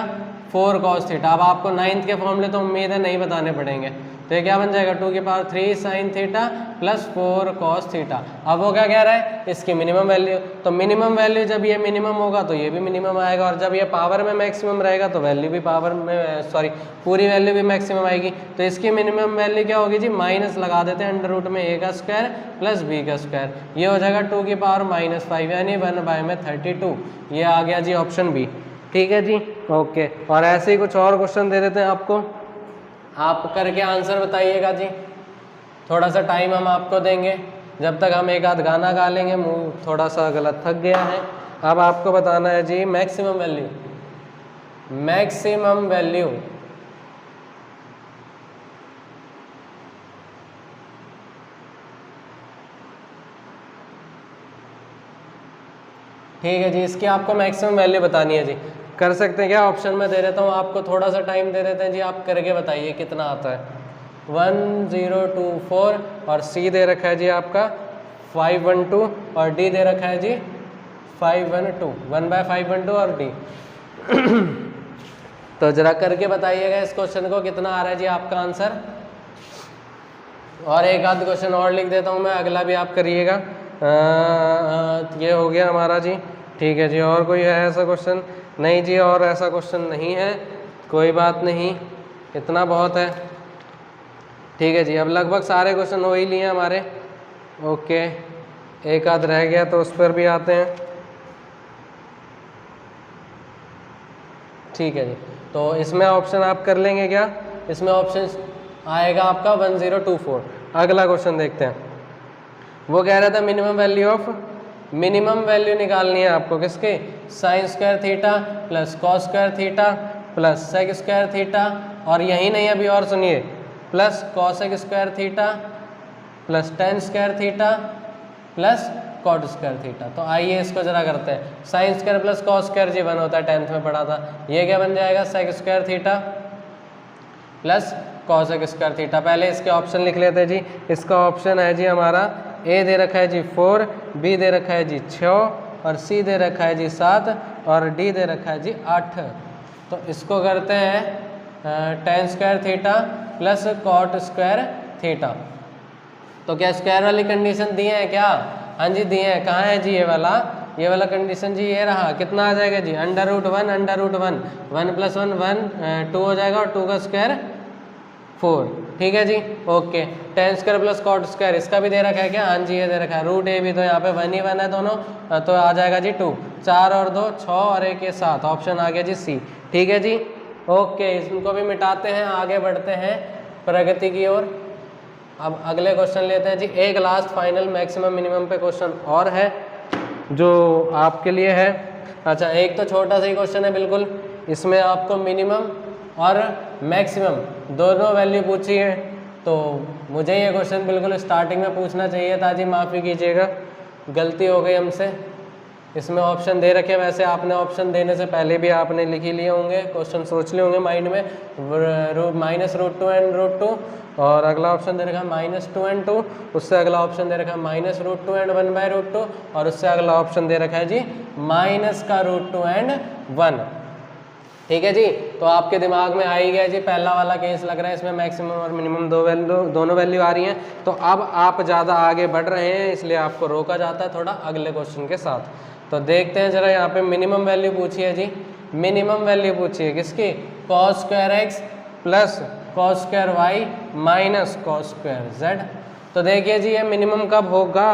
4 cos थीटा। अब आपको 9th के फॉर्मूले तो उम्मीद है नहीं बताने पड़ेंगे, तो ये क्या बन जाएगा 2 की power 3 sign theta plus 4 cos theta. अब वो क्या कह रहा है, इसकी मिनिमम वैल्यू, तो मिनिमम वैल्यू जब ये मिनिमम होगा तो ये भी मिनिमम आएगा, और जब ये पावर में मैक्सिमम रहेगा तो वैल्यू भी पावर में, सॉरी पूरी वैल्यू भी मैक्सिमम आएगी। तो इसकी मिनिमम वैल्यू क्या होगी जी, माइनस लगा देते हैं अंडर रूट में a का स्क्वायर प्लस b का स्क्वायर, ये हो जाएगा 2 की पावर -5 यानी 1/32। ये आ गया जी ऑप्शन बी। ठीक है जी, ओके। और ऐसे ही कुछ और क्वेश्चन दे देते हैं आपको, आप करके आंसर बताइएगा जी। थोड़ा सा टाइम हम आपको देंगे, जब तक हम एक आध गाना गा लेंगे, मुंह थोड़ा सा गलत थक गया है। अब आपको बताना है जी मैक्सिमम वैल्यू, मैक्सिमम वैल्यू ठीक है जी, इसकी आपको मैक्सिमम वैल्यू बतानी है जी। कर सकते हैं क्या, ऑप्शन में दे देता हूँ आपको, थोड़ा सा टाइम दे देते हैं जी, आप करके बताइए कितना आता है। 1024 और सी दे रखा है जी आपका 512 और डी दे रखा है जी 512, 1/512 और डी। तो जरा करके बताइएगा इस क्वेश्चन को कितना आ रहा है जी आपका आंसर। और एक आध क्वेश्चन और लिख देता हूँ मैं, अगला भी आप करिएगा। ये हो गया हमारा जी। ठीक है जी, और कोई है ऐसा क्वेश्चन? नहीं जी, और ऐसा क्वेश्चन नहीं है, कोई बात नहीं, इतना बहुत है। ठीक है जी, अब लगभग सारे क्वेश्चन हो ही लिए हमारे। ओके, एक आध रह गया तो उस पर भी आते हैं। ठीक है जी, तो इसमें ऑप्शन आप कर लेंगे क्या, इसमें ऑप्शन आएगा आपका 1024। अगला क्वेश्चन देखते हैं। वो कह रहा था मिनिमम वैल्यू निकालनी है आपको किसकी, sine square theta plus cos square theta plus sec square theta, और यही नहीं अभी और सुनिए, plus cosec square theta plus tan square theta plus cot square theta. तो आइए इसको जरा करते हैं। Sine square plus cos square जी 1 होता है, 10th में पढ़ा था। ये क्या बन जाएगा, sec square theta plus cosec square theta. पहले इसके ऑप्शन लिख लेते हैं जी। इसका ऑप्शन है जी हमारा ए दे रखा है जी 4, बी दे रखा है जी 6, और सी दे रखा है जी 7, और डी दे रखा है जी 8। तो इसको करते हैं tan square theta plus cot square theta. तो क्या स्क्वायर वाली कंडीशन दी है क्या, हाँ जी दी है। कहाँ है जी ये वाला कंडीशन जी, ये रहा। कितना आ जाएगा जी, √1 √1, 1 + 1 1 2 हो जाएगा, और 2 का स्क्वायर 4। ठीक है जी, okay. Tan square plus cot square इसका भी दे रखा है क्या, हाँ जी ये दे रखा है। रूट ए भी तो यहाँ पे 1 ही 1 है दोनों, तो आ जाएगा जी 2। 4 और 2 6, और 1 ये 7, ऑप्शन आ गया जी सी। ठीक है जी, ओके। इसको भी मिटाते हैं, आगे बढ़ते हैं प्रगति की ओर। अब अगले क्वेश्चन लेते हैं जी। एक लास्ट फाइनल मैक्सिमम मिनिमम पे क्वेश्चन और है जो आपके लिए है। अच्छा, एक तो छोटा सा ही क्वेश्चन है बिल्कुल, इसमें आपको मिनिमम और मैक्सिमम दोनों वैल्यू पूछी है। तो मुझे ये क्वेश्चन बिल्कुल स्टार्टिंग में पूछना चाहिए था जी, माफ़ी कीजिएगा, गलती हो गई हमसे। इसमें ऑप्शन दे रखे, वैसे आपने ऑप्शन देने से पहले भी आपने लिख ही लिए होंगे, क्वेश्चन सोच लिए होंगे माइंड में, -√2 एंड √2, और अगला ऑप्शन दे रखा है -2 एंड 2, उससे अगला ऑप्शन दे रखा है -√2 एंड 1/√2, और उससे अगला ऑप्शन दे रखा है जी -√2 एंड 1। ठीक है जी, तो आपके दिमाग में आ ही गया जी, पहला वाला केस लग रहा है, इसमें मैक्सिमम और मिनिमम दोनों वैल्यू आ रही हैं। तो अब आप ज़्यादा आगे बढ़ रहे हैं, इसलिए आपको रोका जाता है थोड़ा अगले क्वेश्चन के साथ। तो देखते हैं जरा, यहाँ पे मिनिमम वैल्यू पूछी है जी। मिनिमम वैल्यू पूछी है किसकी, cos square X plus cos square Y minus cos square Z. तो देखिए जी, ये मिनिमम कब होगा,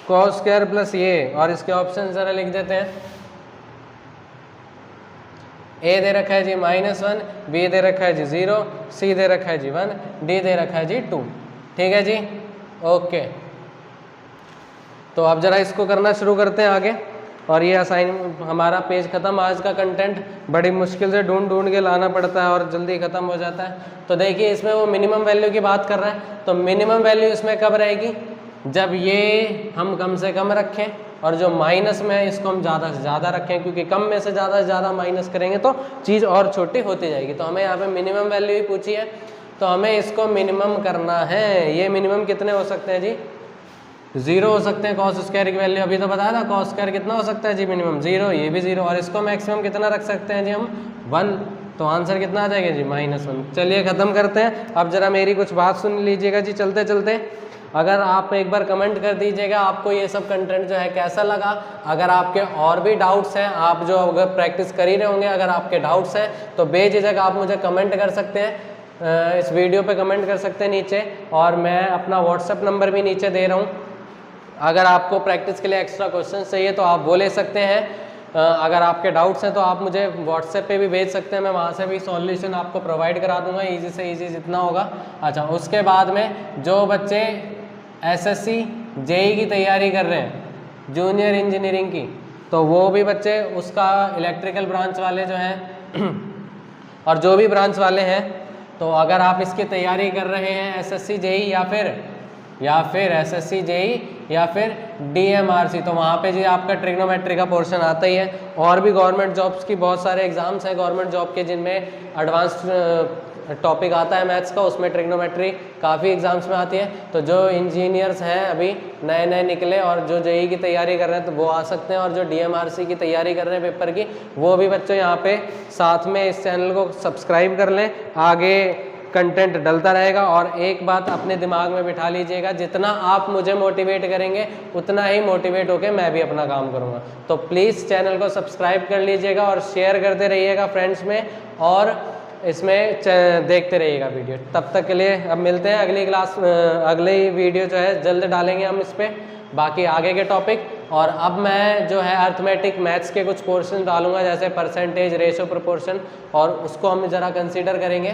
कॉस स्क्वायर प्लस ये, और इसके ऑप्शन जरा लिख देते हैं। ए दे रखा है जी -1, बी दे रखा है जी 0, सी दे रखा है जी 1, डी दे रखा है जी 2। ठीक है जी, ओके। तो अब जरा इसको करना शुरू करते हैं आगे। और ये असाइन हमारा पेज ख़त्म। आज का कंटेंट बड़ी मुश्किल से ढूंढ के लाना पड़ता है और जल्दी ख़त्म हो जाता है। तो देखिए, इसमें वो मिनिमम वैल्यू की बात कर रहा है, तो मिनिमम वैल्यू इसमें कब रहेगी, जब ये हम कम से कम रखें, और जो माइनस में है इसको हम ज़्यादा से ज़्यादा रखें, क्योंकि कम में से ज़्यादा माइनस करेंगे तो चीज़ और छोटी होती जाएगी। तो हमें यहाँ पे मिनिमम वैल्यू ही पूछी है, तो हमें इसको मिनिमम करना है। ये मिनिमम कितने हो सकते हैं जी, 0 हो सकते हैं। कॉस स्क्वायर की वैल्यू अभी तो बताया था, कॉस स्क्वायर कितना हो सकता है जी मिनिमम, 0, ये भी 0, और इसको मैक्सिमम कितना रख सकते हैं जी हम, 1। तो आंसर कितना आ जाएगा जी, -1। चलिए ख़त्म करते हैं। अब जरा मेरी कुछ बात सुन लीजिएगा जी चलते चलते। अगर आप एक बार कमेंट कर दीजिएगा आपको ये सब कंटेंट जो है कैसा लगा। अगर आपके और भी डाउट्स हैं, आप जो अगर प्रैक्टिस कर ही रहे होंगे, अगर आपके डाउट्स हैं तो बेझिझक आप मुझे कमेंट कर सकते हैं, इस वीडियो पे कमेंट कर सकते हैं नीचे, और मैं अपना व्हाट्सएप नंबर भी नीचे दे रहा हूँ। अगर आपको प्रैक्टिस के लिए एक्स्ट्रा क्वेश्चन चाहिए तो आप वो ले सकते हैं। अगर आपके डाउट्स हैं तो आप मुझे व्हाट्सएप पे भी भेज सकते हैं, मैं वहाँ से भी सॉल्यूशन आपको प्रोवाइड करा दूंगा, ईजी से ईजी जितना होगा। अच्छा, उसके बाद में जो बच्चे एसएससी जेई की तैयारी कर रहे हैं, जूनियर इंजीनियरिंग की, तो वो भी बच्चे उसका इलेक्ट्रिकल ब्रांच वाले जो हैं और जो भी ब्रांच वाले हैं, तो अगर आप इसकी तैयारी कर रहे हैं एसएससी जेई या फिर एसएससी जेई या फिर डीएमआरसी, तो वहाँ पे जी आपका ट्रिग्नोमेट्री का पोर्शन आता ही है। और भी गवर्नमेंट जॉब्स की बहुत सारे एग्जाम्स हैं गवर्नमेंट जॉब के, जिनमें एडवांस्ड टॉपिक आता है मैथ्स का, उसमें ट्रिग्नोमेट्री काफ़ी एग्जाम्स में आती है। तो जो इंजीनियर्स हैं अभी नए निकले और जो जेई की तैयारी कर रहे हैं तो वो आ सकते हैं, और जो डीएमआरसी की तैयारी कर रहे हैं पेपर की, वो भी बच्चों यहाँ पे साथ में इस चैनल को सब्सक्राइब कर लें, आगे कंटेंट डलता रहेगा। और एक बात अपने दिमाग में बिठा लीजिएगा, जितना आप मुझे मोटिवेट करेंगे उतना ही मोटिवेट होकर मैं भी अपना काम करूँगा। तो प्लीज़ चैनल को सब्सक्राइब कर लीजिएगा और शेयर करते रहिएगा फ्रेंड्स में, और इसमें देखते रहिएगा वीडियो। तब तक के लिए अब मिलते हैं अगली वीडियो जो है जल्द डालेंगे हम इस पर, बाकी आगे के टॉपिक। और अब मैं जो है अर्थमेटिक मैथ्स के कुछ पोर्शन डालूंगा, जैसे परसेंटेज, रेशो, प्रोपोर्शन, और उसको हम ज़रा कंसीडर करेंगे।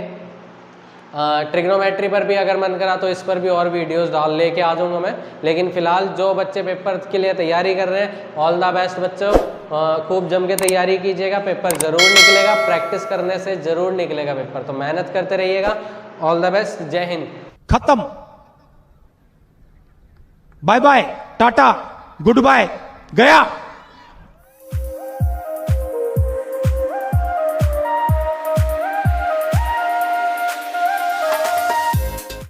ट्रिग्नोमेट्री पर भी अगर मन करा तो इस पर भी और वीडियोस डाल लेके आ जाऊंगा मैं। लेकिन फिलहाल जो बच्चे पेपर के लिए तैयारी कर रहे हैं, ऑल द बेस्ट बच्चों, खूब जम के तैयारी कीजिएगा, पेपर ज़रूर निकलेगा, प्रैक्टिस करने से ज़रूर निकलेगा पेपर, तो मेहनत करते रहिएगा। ऑल द बेस्ट, जय हिंद। खत्म, bye bye, tata, goodbye, गया।